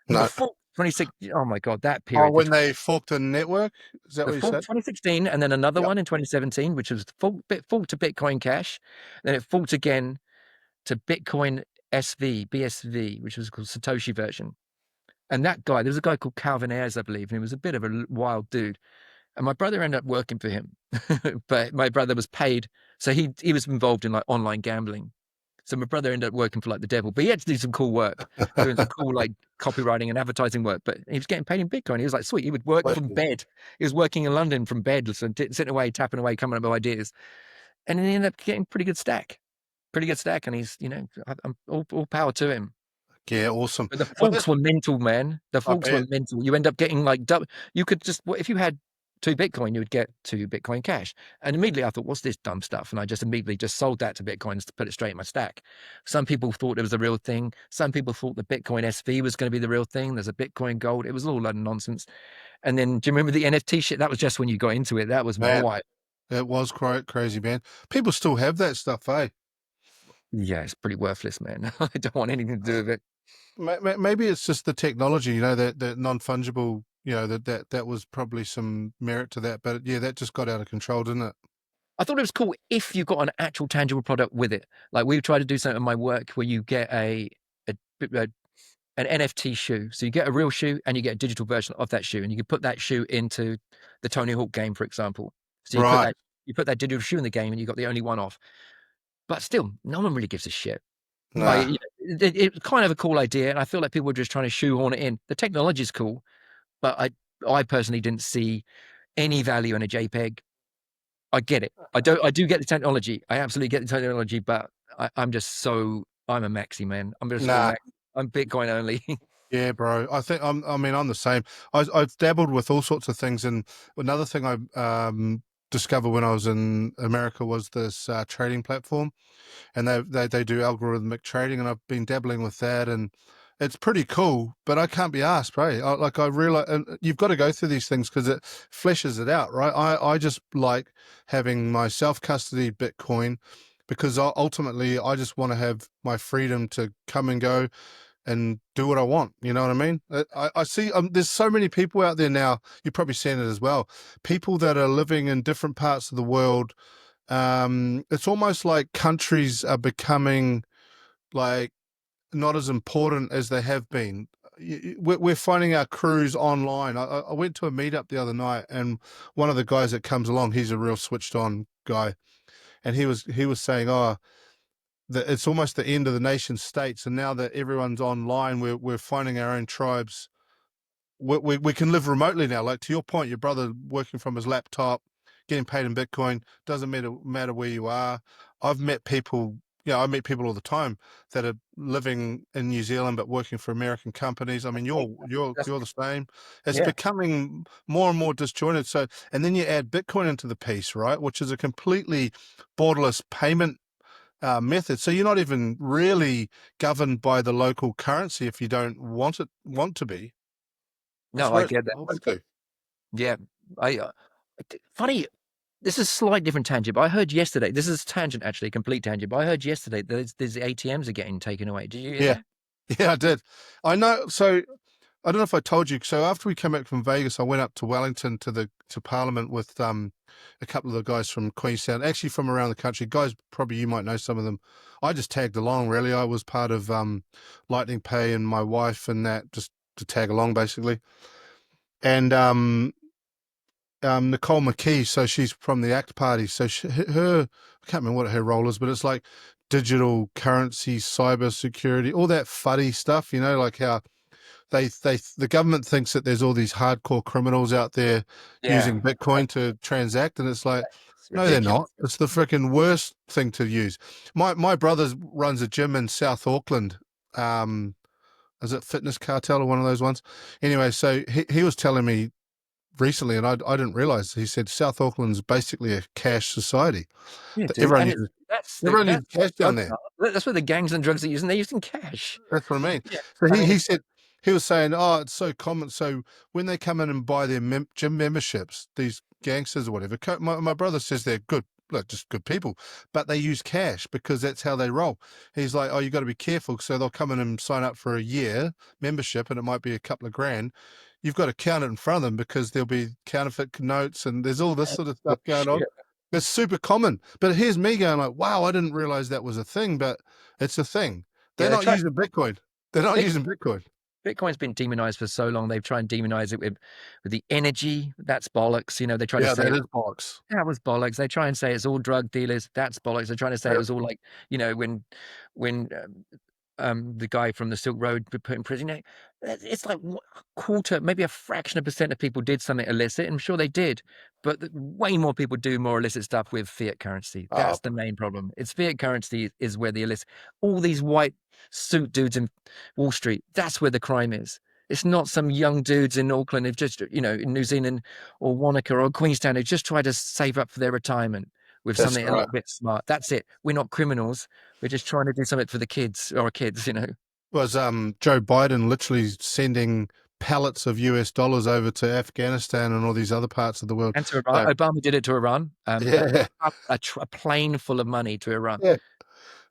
The No. fork 26. Oh my God, that Oh, period when between they forked a network, is that the what you fork said? 2016 and then another Yep. one in 2017, which was fork to Bitcoin Cash. Then it forked again to Bitcoin BSV, which was called Satoshi version. And that guy, there was a guy called Calvin Ayres, I believe, and he was a bit of a wild dude. And my brother ended up working for him, but my brother was paid. So he was involved in like online gambling. So my brother ended up working for like the devil, but he had to do some cool work, doing some cool like copywriting and advertising work. But he was getting paid in Bitcoin. He was like, sweet. He would work from Wicked. bed. He was working in London from bed, so sitting away, tapping away, coming up with ideas, and then he ended up getting pretty good stack. And he's, I'm all power to him. Yeah, awesome. But the Well, forks were mental, man. The I forks were bet. mental. You end up getting like double. You could just, if you had 2 Bitcoin, you would get 2 Bitcoin Cash. And immediately I thought, what's this dumb stuff? And I just immediately just sold that to Bitcoins to put it straight in my stack. Some people thought it was the real thing. Some people thought the Bitcoin SV was going to be the real thing. There's a Bitcoin Gold. It was all a lot of nonsense. And then, do you remember the NFT shit? That was just when you got into it. That was Man, wild. it was quite crazy, man. People still have that stuff, eh? Yeah, it's pretty worthless, man. I don't want anything to do with it. Maybe it's just the technology, that non-fungible, that was probably some merit to that. But yeah, that just got out of control, didn't it? I thought it was cool if you got an actual tangible product with it. Like we tried to do something in my work where you get a an NFT shoe. So you get a real shoe and you get a digital version of that shoe, and you can put that shoe into the Tony Hawk game, for example. So Right. you put that digital shoe in the game, and you got the only one off. But still, no one really gives a shit. Like Nah. it's kind of a cool idea, and I feel like people were just trying to shoehorn it in. The technology is cool, but I personally didn't see any value in a JPEG. I get it. I do get the technology. I absolutely get the technology, but I'm a maxi man. I'm just all Nah. max. I'm Bitcoin only. Yeah, bro. I'm the same. I've dabbled with all sorts of things, and another thing I discovered when I was in America was this trading platform, and they do algorithmic trading, and I've been dabbling with that, and it's pretty cool. But I can't be asked, right? I realize, and you've got to go through these things because it fleshes it out, right? I just like having my self custody Bitcoin because ultimately I just want to have my freedom to come and go and do what I want. You know what I mean? I see there's so many people out there now. You've probably seen it as well. People that are living in different parts of the world. It's almost like countries are becoming like not as important as they have been. We're finding our crews online. I went to a meetup the other night, and one of the guys that comes along, he's a real switched on guy, and he was saying, "Oh, that it's almost the end of the nation states, and now that everyone's online, we're finding our own tribes. We can live remotely now. Like to your point, your brother working from his laptop, getting paid in Bitcoin, doesn't matter where you are. I've met people, I meet people all the time that are living in New Zealand but working for American companies. I mean, you're the same. It's Yeah. becoming more and more disjointed. So, and then you add Bitcoin into the piece, right? Which is a completely borderless payment method. So you're not even really governed by the local currency if you don't want to be. That's No, I where it's get that. evolving to. Yeah. I funny. This is a slight different tangent, but I heard yesterday. This is tangent actually, complete tangent. But I heard yesterday that there's ATMs are getting taken away. Did you hear Yeah, that? yeah, I did. I know. So I don't know if I told you. So after we came back from Vegas, I went up to Wellington to Parliament with a couple of the guys from Queenstown, actually from around the country. Guys, probably you might know some of them. I just tagged along. Really, I was part of Lightning Pay and my wife and that just to tag along basically. And Nicole McKee, so she's from the ACT Party. So I can't remember what her role is, but it's like digital currency, cyber security, all that fuddy stuff. Like how the government thinks that there's all these hardcore criminals out there Yeah. using Bitcoin to transact, and it's like, It's no, they're not. ridiculous. It's the freaking worst thing to use. My brother runs a gym in South Auckland. Is it Fitness Cartel or one of those ones? Anyway, so he was telling me recently, and I didn't realize. He said South Auckland's basically a cash society. Yeah, That dude. And it's everyone that's uses cash down drugs there. are. That's where the gangs and drugs are using. They're using cash. That's what I mean. Yeah. So I he mean, he said he was saying, oh, it's so common. So when they come in and buy their gym memberships, these gangsters or whatever, my brother says they're good, like just good people, but they use cash because that's how they roll. He's like, oh, you got to be careful. So they'll come in and sign up for a year membership, and it might be a couple of grand. You've got to count it in front of them because there'll be counterfeit notes and there's all this sort of stuff going on. shit. It's super common. But here's me going like, wow, I didn't realize that was a thing, but it's a thing. They're Yeah, they not try. using Bitcoin. They're not Bit, using Bitcoin. Bitcoin's been demonized for so long. They've tried and demonize it with the energy. That's bollocks. They try to Yeah, say that is box. that was bollocks. They try and say it's all drug dealers. That's bollocks. They're trying to say it Yep. was all like, when the guy from the Silk Road put in prison. It's like a quarter, maybe a fraction of percent of people did something illicit. I'm sure they did, but way more people do more illicit stuff with fiat currency. Oh, That's the main problem. It's fiat currency is where the illicit, all these white suit dudes in Wall Street. That's where the crime is. It's not some young dudes in Auckland who've just, in New Zealand or Wanaka or Queenstown who just tried to save up for their retirement with that's something a right. little bit smart. That's it. We're not criminals. We're just trying to do something for the kids or our kids. Was Joe Biden literally sending pallets of US dollars over to Afghanistan and all these other parts of the world? And to Iran. So Obama did it to Iran. yeah, A plane full of money to Iran. yeah,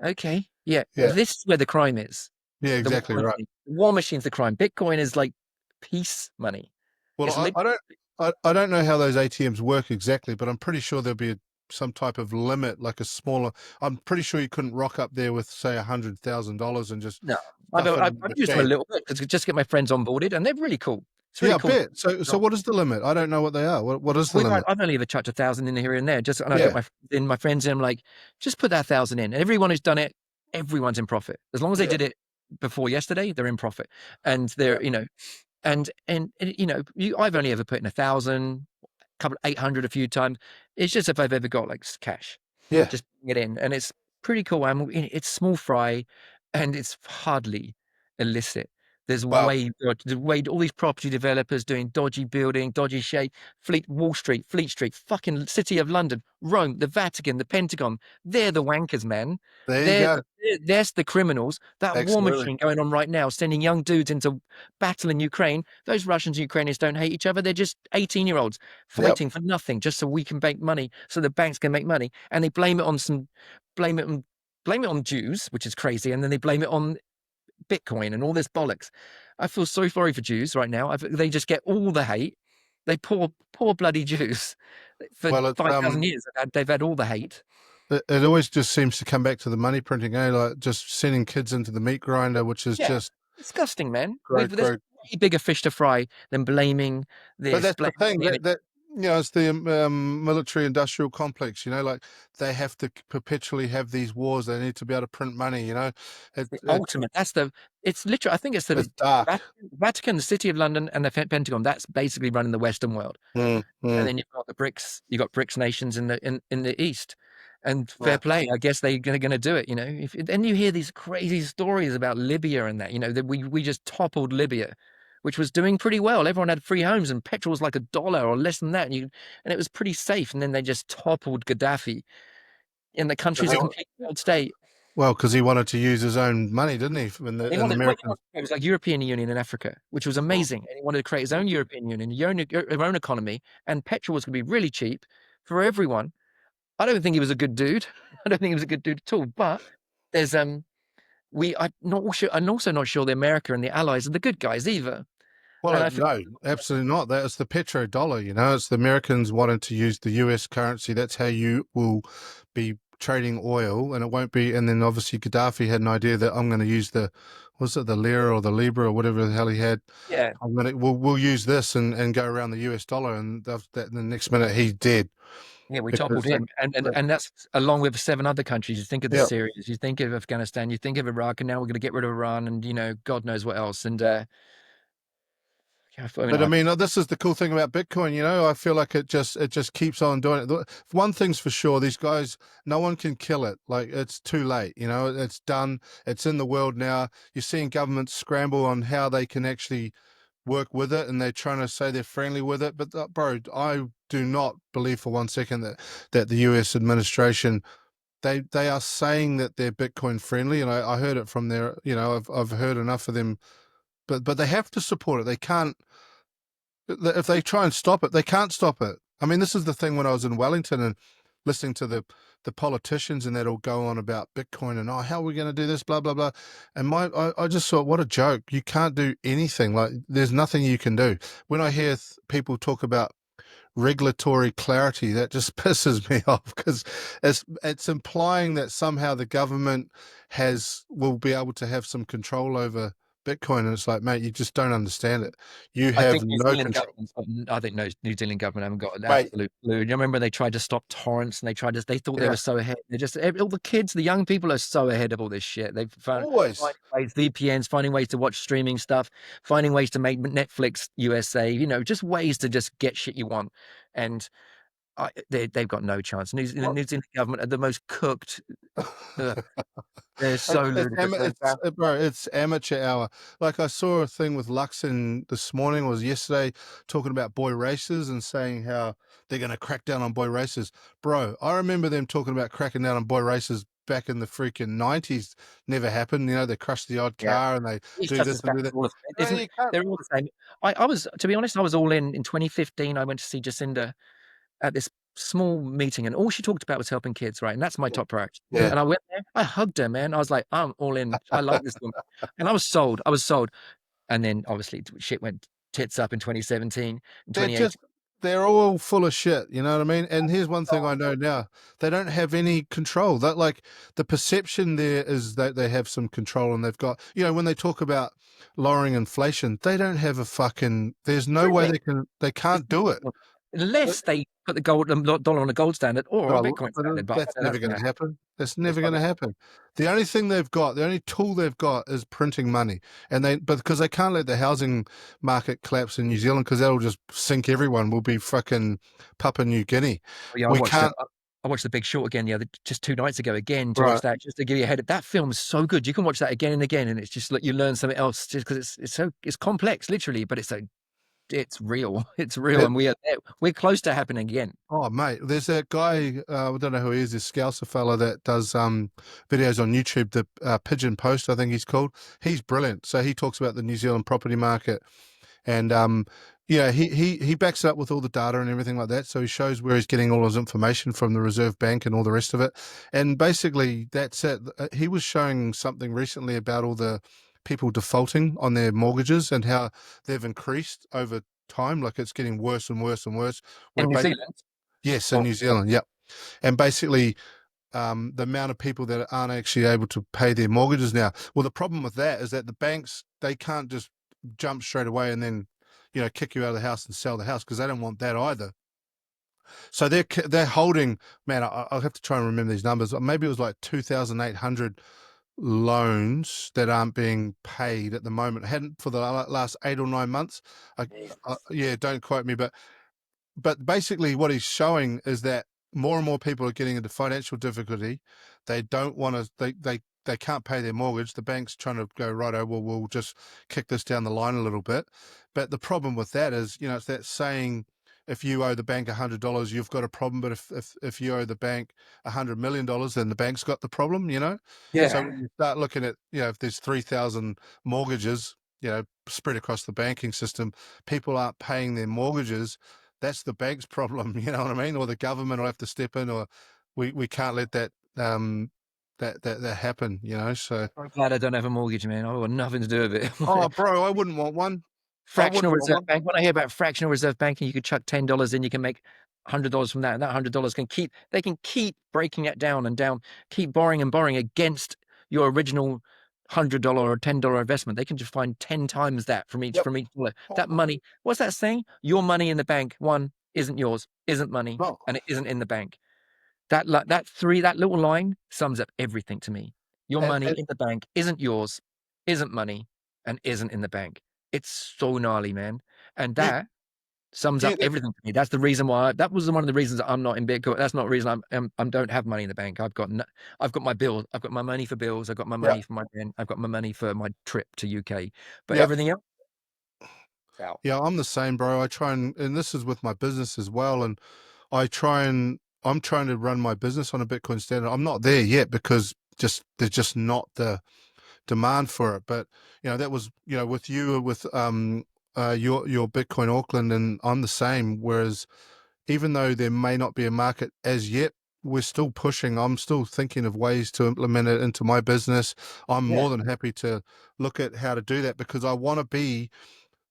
Okay. Yeah. yeah, This is where the crime is. yeah, The war exactly right. machine. The war machine's the crime. Bitcoin is like peace money. Well, It's literally. I don't know how those ATMs work exactly, but I'm pretty sure there'll be some type of limit, like a smaller. I'm pretty sure you couldn't rock up there with say $100,000 and just No. I've, stuff it I've, in the I've used them a machine. little bit to just get my friends onboarded, and they're really cool. It's Yeah, really I cool. bet. So what is the limit? I don't know what they are. What is the limit? I've only ever chucked 1,000 in here and there. And I got Yeah, my friends in. I'm like, just put that 1,000 in. And everyone who's done it, everyone's in profit. As long as they yeah, did it before yesterday, they're in profit. And they're, yeah, I've only ever put in 1,000, couple 800 a few times. It's just if I've ever got like cash, yeah. just get in, and it's pretty cool. It's small fry, and it's hardly illicit. Wow, There's way all these property developers doing dodgy building, dodgy shape. Wall Street, Fleet Street, fucking City of London, Rome, the Vatican, the Pentagon. They're the wankers, man. there you go. There's the criminals. That war Absolutely. machine going on right now, sending young dudes into battle in Ukraine. Those Russians and Ukrainians don't hate each other. They're just 18-year-olds Yep. fighting for nothing, just so we can make money, so the banks can make money. And they blame it on blame it on Jews, which is crazy, and then they blame it on Bitcoin and all this bollocks. I feel so sorry for Jews right now. They just get all the hate. They poor bloody Jews. For Well, it's 5,000 years, they've had all the hate. it always just seems to come back to the money printing, eh? Like just sending kids into the meat grinder, which is Yeah, just disgusting, man. grow, There's grow. way bigger fish to fry than blaming But this, that's the blaming thing the enemy. that it's the military industrial complex. Like they have to perpetually have these wars. They need to be able to print money. It's the It's ultimate. It's literally, I think it's the it's dark. Vatican, the City of London, and the Pentagon. That's basically running the Western world. Mm, And mm, then you've got BRICS nations in the East. And fair yeah. play, I guess they're going to do it. If then you hear these crazy stories about Libya and that, that we just toppled Libya, which was doing pretty well. Everyone had free homes and petrol was like $1 or less than that, and it was pretty safe. And then they just toppled Gaddafi, and the country's a complete failed state. Well, because he wanted to use his own money, didn't he? In the They in wanted, well, American. it was like European Union in Africa, which was amazing. And he wanted to create his own European Union, your own economy, and petrol was going to be really cheap for everyone. I don't think he was a good dude. I don't think he was a good dude at all. But there's I'm not sure. I'm also not sure the America and the allies are the good guys either. And Well, I think no, absolutely not. That is the petrodollar. It's the Americans wanting to use the U.S. currency. That's how you will be trading oil, and it won't be. And then obviously Gaddafi had an idea that I'm going to use was it the lira or the libra or whatever the hell he had. yeah, We'll use this and go around the U.S. dollar, and the next minute he's dead. yeah, we toppled Because him, and that's along with 7 other countries. You think of the yeah. Syrians, you think of Afghanistan, you think of Iraq, and now we're going to get rid of Iran, and God knows what else. And yeah, I mean, But I mean, this is the cool thing about Bitcoin. I feel like it just keeps on doing it. One thing's for sure: these guys, no one can kill it. Like it's too late. It's done. It's in the world now. You're seeing governments scramble on how they can actually work with it, and they're trying to say they're friendly with it. But bro, I do not believe for 1 second that the U.S. administration they are saying that they're Bitcoin friendly, and I heard it from there. I've heard enough of them, but they have to support it. They can't. If they try and stop it, they can't stop it. I mean, this is the thing when I was in Wellington and listening to the politicians and that all go on about Bitcoin and how are we going to do this, blah blah blah. And I just thought, what a joke! You can't do anything. Like there's nothing you can do. When I hear people talk about regulatory clarity, that just pisses me off because it's implying that somehow the government will be able to have some control over Bitcoin, and it's like, mate, you just don't understand it. You I have think New no Zealand control, government's got, I think no, New Zealand government haven't got an mate. absolute clue. You remember they tried to stop torrents and they thought they Yeah, were so ahead. All the kids, the young people are so ahead of all this shit. They've found always. finding ways, VPNs, finding ways to watch streaming stuff, finding ways to make Netflix USA, just ways to just get shit you want. And they've got no chance. Well, New Zealand government are the most cooked. Ugh, they're so ludicrous. bro, it's amateur hour. Like I saw a thing with Luxon this morning, or was yesterday, talking about boy races and saying how they're going to crack down on boy races. Bro, I remember them talking about cracking down on boy races back in the freaking 90s. Never happened. They crushed the odd Yeah. car and they It's do just this as and bad do as that. all of it. No, Isn't you can't. they're all the same. I was, to be honest, I was all in 2015. I went to see Jacinda at this small meeting, and all she talked about was helping kids, right? And that's my top priority. Yeah. And I went there, I hugged her, man. I was like, I'm all in. I like this woman. And I was sold. I was sold. And then obviously shit went tits up in 2017 and They're 2018. just they're all full of shit, you know what I mean? And here's one thing I know now. They don't have any control. That like the perception there is that they have some control and they've got when they talk about lowering inflation, they don't have a fucking there's no way Dreaming. they can't do it. Unless they put the dollar on a gold standard or a Well, Bitcoin standard. But I that's don't know never that's going going to to happen. happen. That's It's never going to probably happen. The only thing they've got, the only tool they've got is printing money. But because they can't let the housing market collapse in New Zealand because that'll just sink everyone. We'll be fucking Papua New Guinea. yeah, We can't. I watched The Big Short again just 2 nights ago again to watch Right. that, just to give you a head. That film is so good. You can watch that again and again, and it's just like you learn something else just because it's complex, literally, but it's real. It's real, Yeah. and we're close to happening again. Oh, mate, there's that guy, I don't know who he is, this Scouser fella that does videos on YouTube, the Pigeon Post, I think he's called. He's brilliant. So he talks about the New Zealand property market. And he backs it up with all the data and everything like that. So he shows where he's getting all his information from the Reserve Bank and all the rest of it. And basically, that's it. He was showing something recently about all the people defaulting on their mortgages and how they've increased over time. Like it's getting worse and worse and worse. In Where New Zealand? yes, in Or New Zealand, yep. And basically, the amount of people that aren't actually able to pay their mortgages now. Well, the problem with that is that the banks, they can't just jump straight away and then, kick you out of the house and sell the house, because they don't want that either. So they're holding, man. I'll have to try and remember these numbers. Maybe it was like 2,800 loans that aren't being paid at the moment. Hadn't for the last 8 or 9 months. Yeah, don't quote me, but basically what he's showing is that more and more people are getting into financial difficulty. They don't want to, they can't pay their mortgage. The bank's trying to go, right, oh, well, we'll just kick this down the line a little bit. But the problem with that is, it's that saying, if you owe the bank $100, you've got a problem. But if you owe the bank $100 million, then the bank's got the problem. So yeah, when you start looking at, if there's 3,000 mortgages, spread across the banking system, people aren't paying their mortgages. That's the bank's problem, you know what I mean? Or the government will have to step in, or we can't let that that happen. So, I'm glad I don't have a mortgage, man. I want nothing to do with oh, it. bro, I wouldn't want one. I Fractional wouldn't want reserve one. bank. When I hear about fractional reserve banking, you could chuck $10 in, you can make $100 from that, and that $100 they can keep breaking it down and down, keep borrowing and borrowing against your original $100 or $10 investment. They can just find 10 times that Yep. from each dollar. Oh, That money, what's that saying? Your money in the bank, one, isn't yours, isn't money, no. and it isn't in the bank. That little line sums up everything to me. Your money And in the bank isn't yours, isn't money, and isn't in the bank. It's so gnarly, man. And yeah, that sums yeah, up everything to me. That's the reason why that was one of the reasons that I'm not in Bitcoin. That's not the reason I don't have money in the bank. I've got my bills. I've got my money for bills. I've got my yeah, money for my rent. I've got my money for my trip to UK. But yeah, everything else, out. yeah. I'm the same, bro. I try and this is with my business as well. And I'm trying to run my business on a Bitcoin standard. I'm not there yet because there's just not the demand for it. But that was with you with your Bitcoin Auckland, and I'm the same. Whereas even though there may not be a market as yet, we're still pushing. I'm still thinking of ways to implement it into my business. I'm Yeah. more than happy to look at how to do that, because I want to be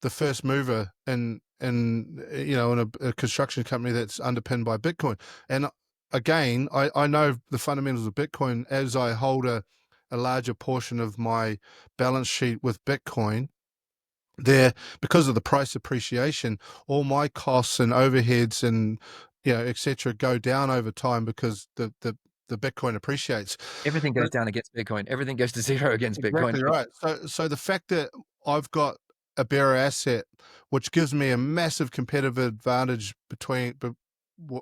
the first mover in a construction company that's underpinned by Bitcoin. And again, I know the fundamentals of Bitcoin as I hold a larger portion of my balance sheet with Bitcoin. There, because of the price appreciation, all my costs and overheads and etc. go down over time because the Bitcoin appreciates. Everything goes down against Bitcoin. Everything goes to zero against Bitcoin. Exactly right. So the fact that I've got a bearer asset, which gives me a massive competitive advantage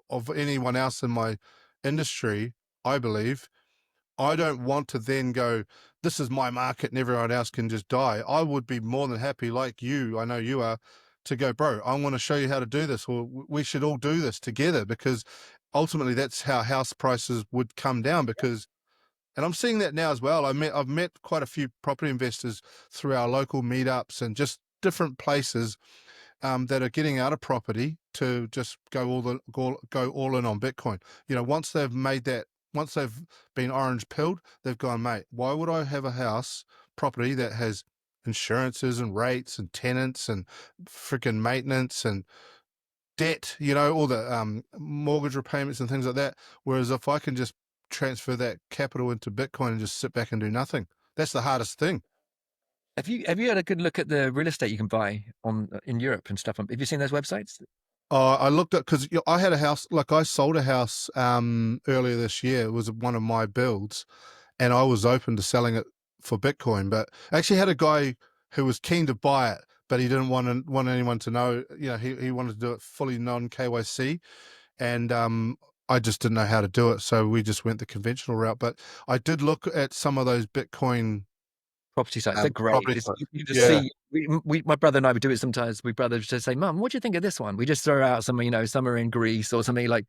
of anyone else in my industry, I believe. I don't want to then go, this is my market and everyone else can just die. I would be more than happy, like you, I know you are, to go, bro, I want to show you how to do this, or we should all do this together, because ultimately that's how house prices would come down. And I'm seeing that now as well. I've met quite a few property investors through our local meetups and just different places, that are getting out of property to just go all in on Bitcoin. Once they've been orange pilled, they've gone, mate, why would I have a house property that has insurances and rates and tenants and freaking maintenance and debt, all the mortgage repayments and things like that. Whereas if I can just transfer that capital into Bitcoin and just sit back and do nothing, that's the hardest thing. Have you had a good look at the real estate you can buy on in Europe and stuff? Have you seen those websites? I looked at, because I had a house, like I sold a house earlier this year. It was one of my builds, and I was open to selling it for Bitcoin. But I actually had a guy who was keen to buy it, but he didn't want anyone to know. He wanted to do it fully non KYC, and I just didn't know how to do it, so we just went the conventional route. But I did look at some of those Bitcoin Property sites, they're great. property sites. You just Yeah, see, my brother and I would do it sometimes. We brothers just say, "Mum, what do you think of this one?" We just throw out some, somewhere in Greece or something like,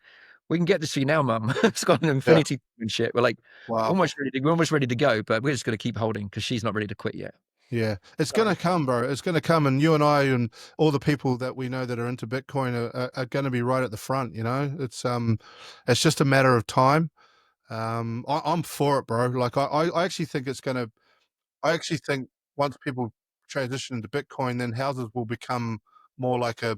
"We can get this for you now, Mum." It's got an yeah. infinity and shit. We're like Wow. we're almost ready to go, but we're just gonna keep holding because she's not ready to quit yet. Yeah, it's going to So come, bro. It's going to come, and you and I and all the people that we know that are into Bitcoin are going to be right at the front. It's just a matter of time. I'm for it, bro. Like I actually think it's going to. I actually think. once people transition into Bitcoin, then houses will become more like a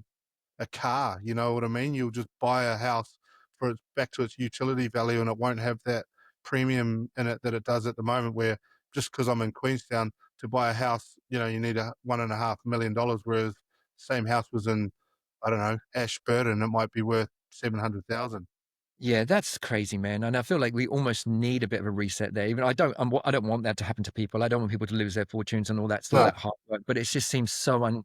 car, you know what I mean? You'll just buy a house for its back to its utility value, and it won't have that premium in it that it does at the moment, where just because I'm in Queenstown, to buy a house, you know, you need a $1.5 million, whereas same house was in, I don't know, Ashburton, it might be worth 700,000. Yeah, that's crazy, man, and I feel like we almost need a bit of a reset there. Even I don't want that to happen to people. I don't want people to lose their fortunes and all No, that hard work, but it just seems so you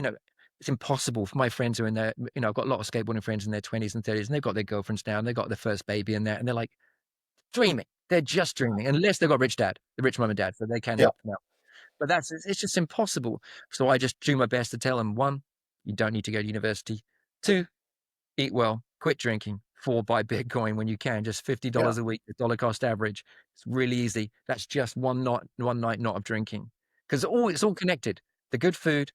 know, it's impossible for my friends who are in their you know, I've got a lot of skateboarding friends in their 20s and 30s, and they've got their girlfriends now, and they've got their first baby and that, and they're like dreaming. They're just dreaming, unless they've got a rich dad, the rich mum and dad, so they can yeah, help them out. But it's just impossible. So I just do my best to tell them, 1, you don't need to go to university. 2, eat well, quit drinking. 4, buy Bitcoin when you can, just yeah, $50 a week, the dollar cost average. It's really easy. That's just one night not of drinking. Because it's all connected. The good food,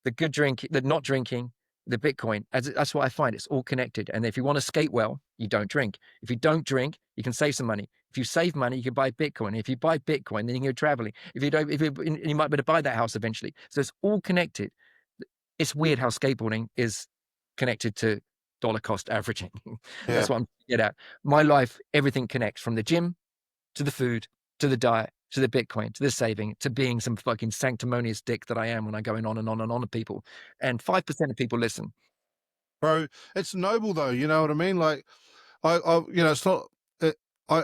the good drink, the not drinking, the Bitcoin. That's what I find. It's all connected. And if you want to skate well, you don't drink. If you don't drink, you can save some money. If you save money, you can buy Bitcoin. If you buy Bitcoin, then you can go traveling. If you don't, if you might be able to buy that house eventually. So it's all connected. It's weird how skateboarding is connected to dollar cost averaging. yeah. That's what I'm trying to get at. My life, everything connects from the gym to the food, to the diet, to the Bitcoin, to the saving, to being some fucking sanctimonious dick that I am when I go on and on and on to people. And 5% of people listen. Bro, it's noble though, you know what I mean? Like, you know, it's not. It, I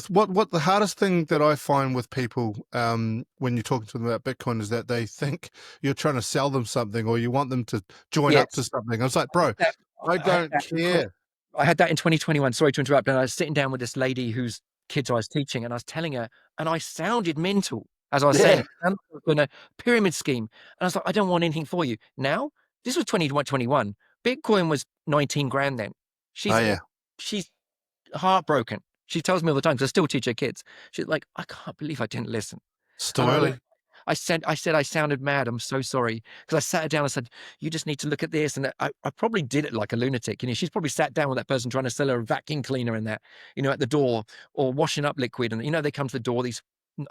what the hardest thing that I find with people, when you're talking to them about Bitcoin, is that they think you're trying to sell them something, or you want them to join up to Yes. something. I was like, bro, That, I I had don't that in 20, care. I had that in 2021. Sorry to interrupt. And I was sitting down with this lady whose kids I was teaching, and I was telling her, and I sounded mental as I was saying Yeah, it. And I was in a pyramid scheme. And I was like, I don't want anything for you. Now, this was 2021. Bitcoin was 19 grand then. oh She's yeah, she's heartbroken. She tells me all the time, 'cause I still teach her kids. She's like, I can't believe I didn't listen. still And I early. like, I said I sounded mad. I'm so sorry. Because I sat her down and said, you just need to look at this. And I probably did it like a lunatic. You know, she's probably sat down with that person trying to sell her a vacuum cleaner and that, you know, at the door, or washing up liquid. And, you know, they come to the door, these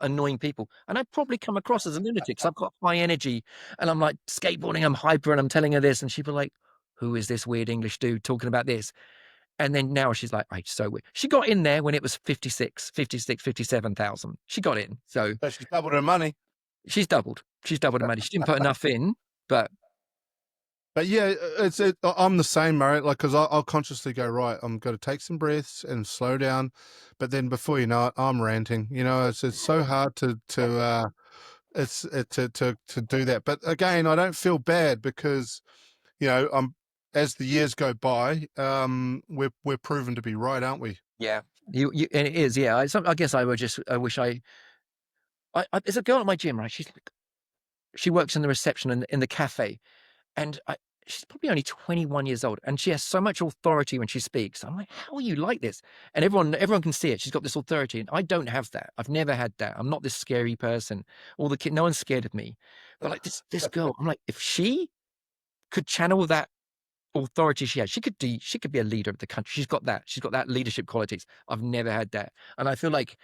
annoying people. And I probably come across as a lunatic because I've got high energy and I'm like skateboarding, I'm hyper, and I'm telling her this. And she'd be like, who is this weird English dude talking about this? And then now she's like, "I so weird." She got in there when it was 57,000. She got in. So So she's doubled her money. she's doubled. She's doubled her money. She didn't put enough in, but But yeah, I'm the same, mate. Like, because I'll consciously go, right, I'm going to take some breaths and slow down, but then before you know it, I'm ranting. You know, it's so hard to do that. But again, I don't feel bad because, you know, as the years go by, we're proven to be right, aren't we? yeah, you and it is, yeah. I guess I wish there's a girl at my gym, right? She works in the reception in the cafe, and she's probably only 21 years old, and she has so much authority when she speaks. I'm like, how are you like this? And everyone can see it. She's got this authority, and I don't have that. I've never had that. I'm not this scary person. No one's scared of me. But like this girl, I'm like, if she could channel that authority she has, she could be a leader of the country. She's got that. She's got that leadership qualities. I've never had that, and I feel like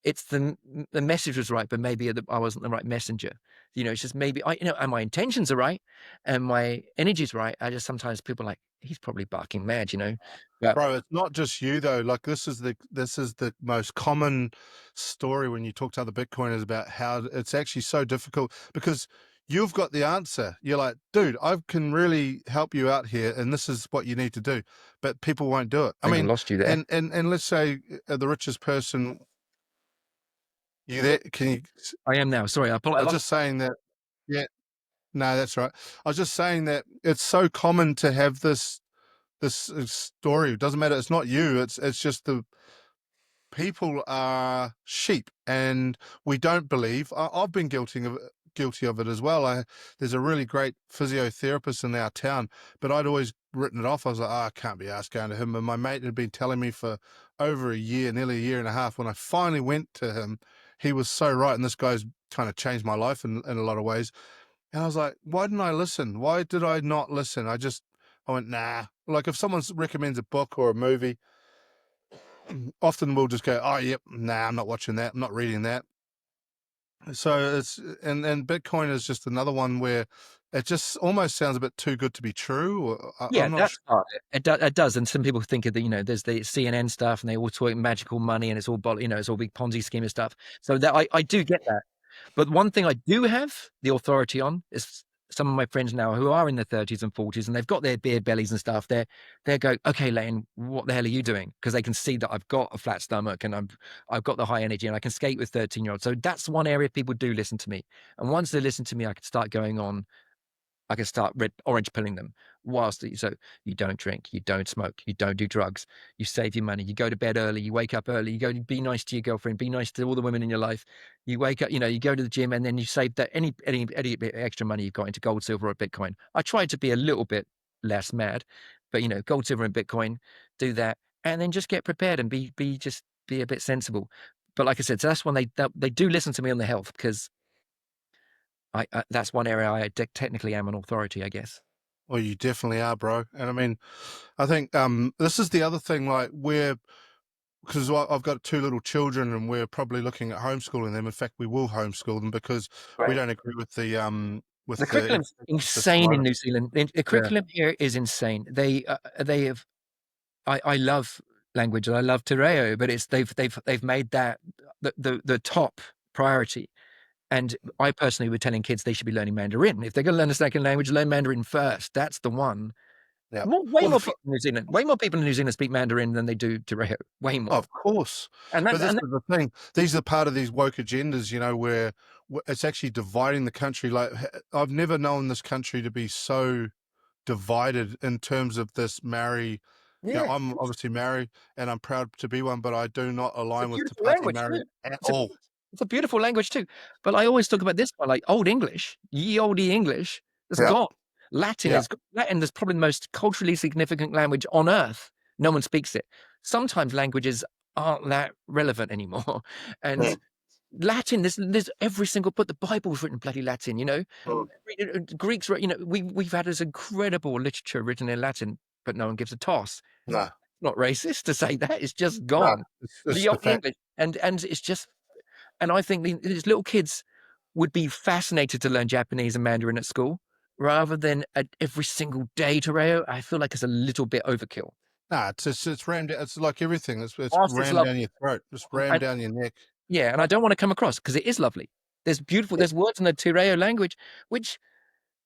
it's the message was right, but maybe I wasn't the right messenger. You know, it's just maybe you know, and my intentions are right, and my energy's right. I just sometimes people are like, he's probably barking mad, you know. But Bro, it's not just you though. Like, this is the most common story when you talk to other Bitcoiners about how it's actually so difficult because you've got the answer. You're like, dude, I can really help you out here, and this is what you need to do. But people won't do it. I I think I mean, lost you there. and let's say the richest person, you there? Can you? I am now. Sorry, I I was lost. just saying that. Yeah, no, that's right. I was just saying that it's so common to have this story. It doesn't matter. It's not you. It's just the people are sheep, and we don't believe. I've been guilty of it as well. There's a really great physiotherapist in our town, but I'd always written it off. I was like, oh, I can't be asked going to him. And my mate had been telling me for over a year, nearly a year and a half. When I finally went to him, he was so right, and this guy's kind of changed my life in a lot of ways. And I was like, why didn't I listen? Why did I not listen? I went, nah. Like, if someone recommends a book or a movie, often we'll just go, oh, yep, nah, I'm not watching that. I'm not reading that. So it's and Bitcoin is just another one where it just almost sounds a bit too good to be true. Or Yeah, I'm not that's sure. part of it. It does, and some people think of the, there's the CNN stuff, and they all talk magical money, and it's all, it's all big Ponzi scheme and stuff. So that I do get that. But one thing I do have the authority on is some of my friends now who are in their 30s and 40s, and they've got their beer bellies and stuff. They're going, okay, Lane, what the hell are you doing? Because they can see that I've got a flat stomach and I've got the high energy and I can skate with 13-year-olds. So that's one area people do listen to me. And once they listen to me, I can start going on. I can start orange pilling them. So you don't drink, you don't smoke, you don't do drugs, you save your money, you go to bed early, you wake up early, you go to be nice to your girlfriend, be nice to all the women in your life. You wake up, you go to the gym, and then you save that any bit extra money you've got into gold, silver, or Bitcoin. I try to be a little bit less mad, but gold, silver, and Bitcoin, do that, and then just get prepared and be a bit sensible. But like I said, so that's when they do listen to me on the health, because that's one area I technically am an authority, I guess. Well, you definitely are, bro. And I mean, I think this is the other thing. Like we're because I've got two little children, and we're probably looking at homeschooling them. In fact, we will homeschool them because we Right. don't agree with The the curriculum's education system insane in either. New Zealand. The Yeah, curriculum here is insane. They have. I love language and I love te reo, but they've made that the top priority. And I personally would telling kids they should be learning Mandarin. If they're going to learn a second language, learn Mandarin first. That's the one. yeah. Way Well, more people in New Zealand. Way more people in New Zealand speak Mandarin than they do te reo. Way more. of course, And but this that, is the thing. These are part of these woke agendas, where it's actually dividing the country. Like I've never known this country to be so divided in terms of this marry. yeah. I'm obviously married and I'm proud to be one, but I do not It's a align with Te beautiful Pāti language marry too. at It's a all. it's a beautiful language too. But I always talk about this one, like Old English, ye olde English, it's Yeah, gone. yeah, Latin is probably the most culturally significant language on earth. No one speaks it. Sometimes languages aren't that relevant anymore. And yeah, Latin, there's every single book. The Bible's written bloody Latin. mm, Greeks, we've had this incredible literature written in Latin, but no one gives a toss. no, Not racist to say that. It's just no. gone. It's The the old fact. English, and it's just, and I think these little kids would be fascinated to learn Japanese and Mandarin at school rather than at every single day to Rayo. I feel like it's a little bit overkill. Nah, it's rammed. It's like everything. It's Whilst it's rammed lovely, down your throat. Just rammed and down your neck. yeah, and I don't want to come across, because it is lovely. There's beautiful. Yeah, There's words in the Tireo language which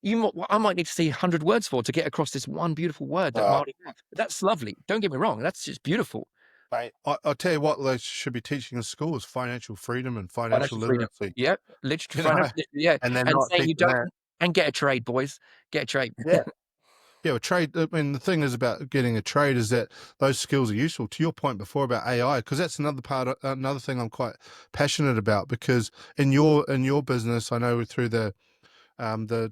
I might need to see 100 words for to get across this one beautiful word that uh, Māori have. That's lovely. Don't get me wrong. That's just beautiful. mate. I'll tell you what they should be teaching in school is financial freedom and financial Financial freedom. literacy. Yep. Literally, You know, yeah. and they're And not saying you teaching don't, that. and get a trade, boys. Get a trade. Yeah. Yeah, well, trade. I mean, the thing is about getting a trade is that those skills are useful. To your point before about AI, because that's another part, another thing I'm quite passionate about. Because in your business, I know through the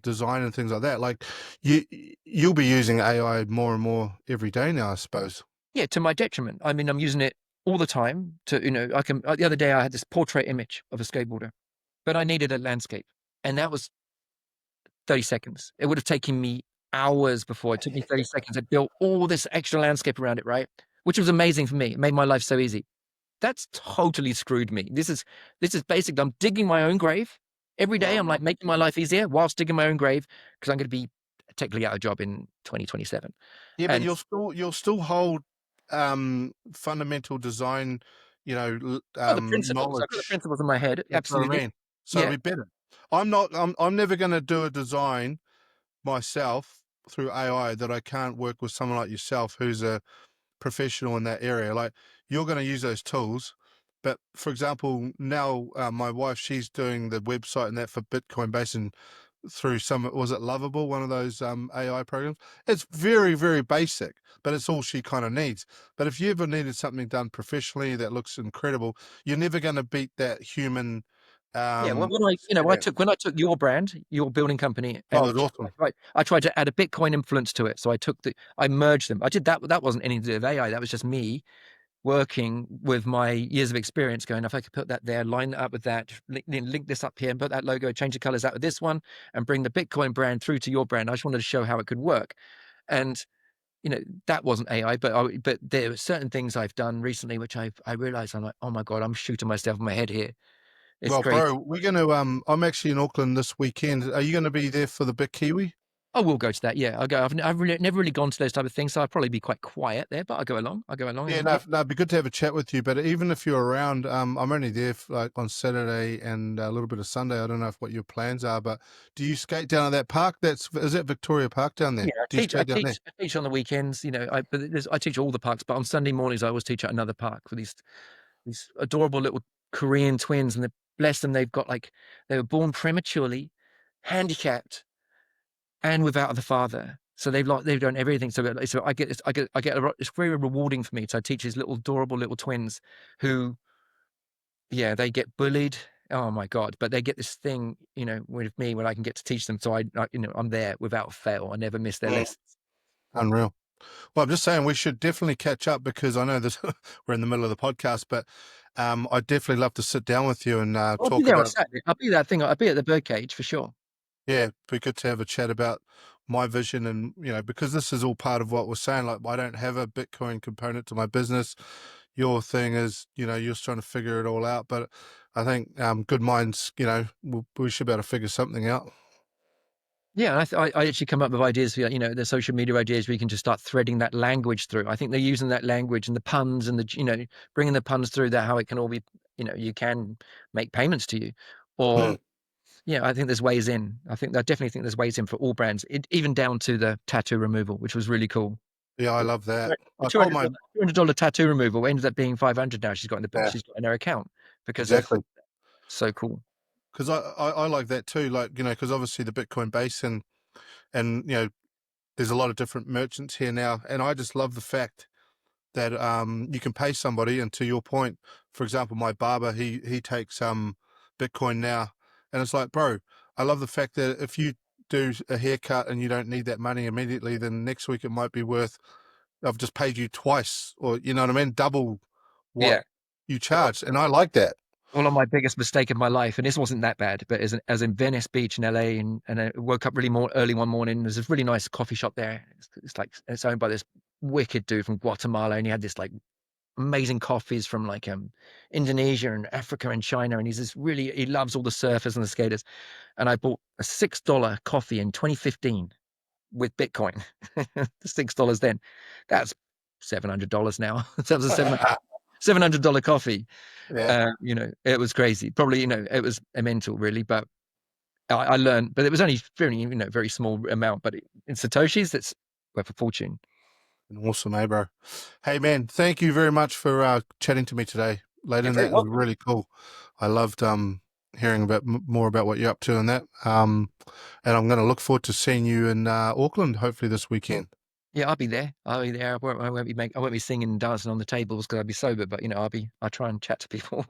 design and things like that, like you you'll be using AI more and more every day now, I suppose. Yeah, to my detriment. I mean, I'm using it all the time to, I can, the other day I had this portrait image of a skateboarder, but I needed a landscape. And that was 30 seconds. It would have taken me hours before. It took me 30 seconds. I built all this extra landscape around it, right? Which was amazing for me. It made my life so easy. That's totally screwed me. This is basic. I'm digging my own grave. Every day I'm like making my life easier whilst digging my own grave, because I'm going to be technically out of job in 2027. Yeah, but And you'll still hold fundamental design, the principles. I've got the knowledge. principles in my head. That's what I Absolutely. mean. So Yeah. we better. I'm never going to do a design myself through AI that I can't work with someone like yourself who's a professional in that area. Like you're going to use those tools, but for example, now my wife she's doing the website and that for Bitcoin Basin through some was it Lovable, one of those AI programs. It's very very basic, but it's all she kind of needs. But if you ever needed something done professionally that looks incredible, you're never going to beat that human. Yeah, well, Um, I experience. took your brand, your building company, Oh, and it was awesome. I tried to add a Bitcoin influence to it. So I merged them. I did that. That wasn't anything to do with AI. That was just me working with my years of experience, going, if I could put that there, line that up with that, link this up here, and put that logo, change the colors out with this one, and bring the Bitcoin brand through to your brand. I just wanted to show how it could work, and that wasn't AI, but there were certain things I've done recently which I realized I'm like, oh my god, I'm shooting myself in my head here. It's Well, crazy. bro, we're going to. I'm actually in Auckland this weekend. Are you going to be there for the Big Kiwi? I will go to that. Yeah, I'll go. I've really, never really gone to those type of things, so I'll probably be quite quiet there. But I'll go along. I'll go along, Yeah, and yeah. no, it'd be good to have a chat with you. But even if you're around, I'm only there for, like on Saturday and a little bit of Sunday. I don't know what your plans are, but do you skate down at that park? Is that Victoria Park down there? Yeah, Do you skate down there? I teach on the weekends. You know, I teach all the parks, but on Sunday mornings I always teach at another park for these adorable little Korean twins, and bless them, they've got like they were born prematurely, handicapped, and without the father. So they've done everything. So I get this, it's very rewarding for me. So I teach these little adorable little twins who, yeah, they get bullied. Oh my God! But they get this thing, you know, with me when I can get to teach them. So you know, I'm there without fail. I never miss their Mm. lessons. Unreal. Well, I'm just saying we should definitely catch up because I know this we're in the middle of the podcast, but I'd definitely love to sit down with you and I'll be talk there on about. Saturday. I'll be that thing. I'll be at the birdcage for sure. Yeah, it'd be good to have a chat about my vision and, because this is all part of what we're saying. Like, I don't have a Bitcoin component to my business. Your thing is, you're just trying to figure it all out. But I think good minds, we should be able to figure something out. Yeah, I actually come up with ideas for, you know, the social media ideas where you can just start threading that language through. I think they're using that language and the puns and you know, bringing the puns through that, how it can all be, you know, you can make payments to you. Mm. Or, yeah, I think there's ways in. I definitely think there's ways in for all brands, even down to the tattoo removal, which was really cool. Yeah, I love that. The I told my, $200 tattoo removal ended up being 500 now. yeah, She's got in her account because of exactly. so cool. Because I like that too. Like, because obviously the Bitcoin base and, there's a lot of different merchants here now. And I just love the fact that you can pay somebody, and to your point, for example, my barber, he takes Bitcoin now, and it's like, bro, I love the fact that if you do a haircut and you don't need that money immediately, then next week it might be worth, I've just paid you twice, or you know what I mean, double what Yeah. you charged, and I like that. One of my biggest mistake of my life, and this wasn't that bad, but as in Venice Beach in LA, and I woke up really early one morning. There's a really nice coffee shop there. It's like it's owned by this wicked dude from Guatemala, and he had this like amazing coffees from like Indonesia and Africa and China, and he loves all the surfers and the skaters. And I bought a $6 coffee in 2015 with Bitcoin. $6 then. That's $700 now. That was a $700 coffee. Yeah. You know, it was crazy. Probably, you know, it was a mental really, but I learned, but it was only very, you know, very small amount, but in Satoshis, that's worth a fortune. Awesome, eh, bro? Hey, man, thank you very much for chatting to me today. You're Layden, very that was welcome. really cool. I loved hearing about more about what you're up to and that. And I'm going to look forward to seeing you in Auckland, hopefully this weekend. Yeah, I'll be there. I'll be there. I won't be singing and dancing on the tables because I'll be sober, but you know, I'll try and chat to people.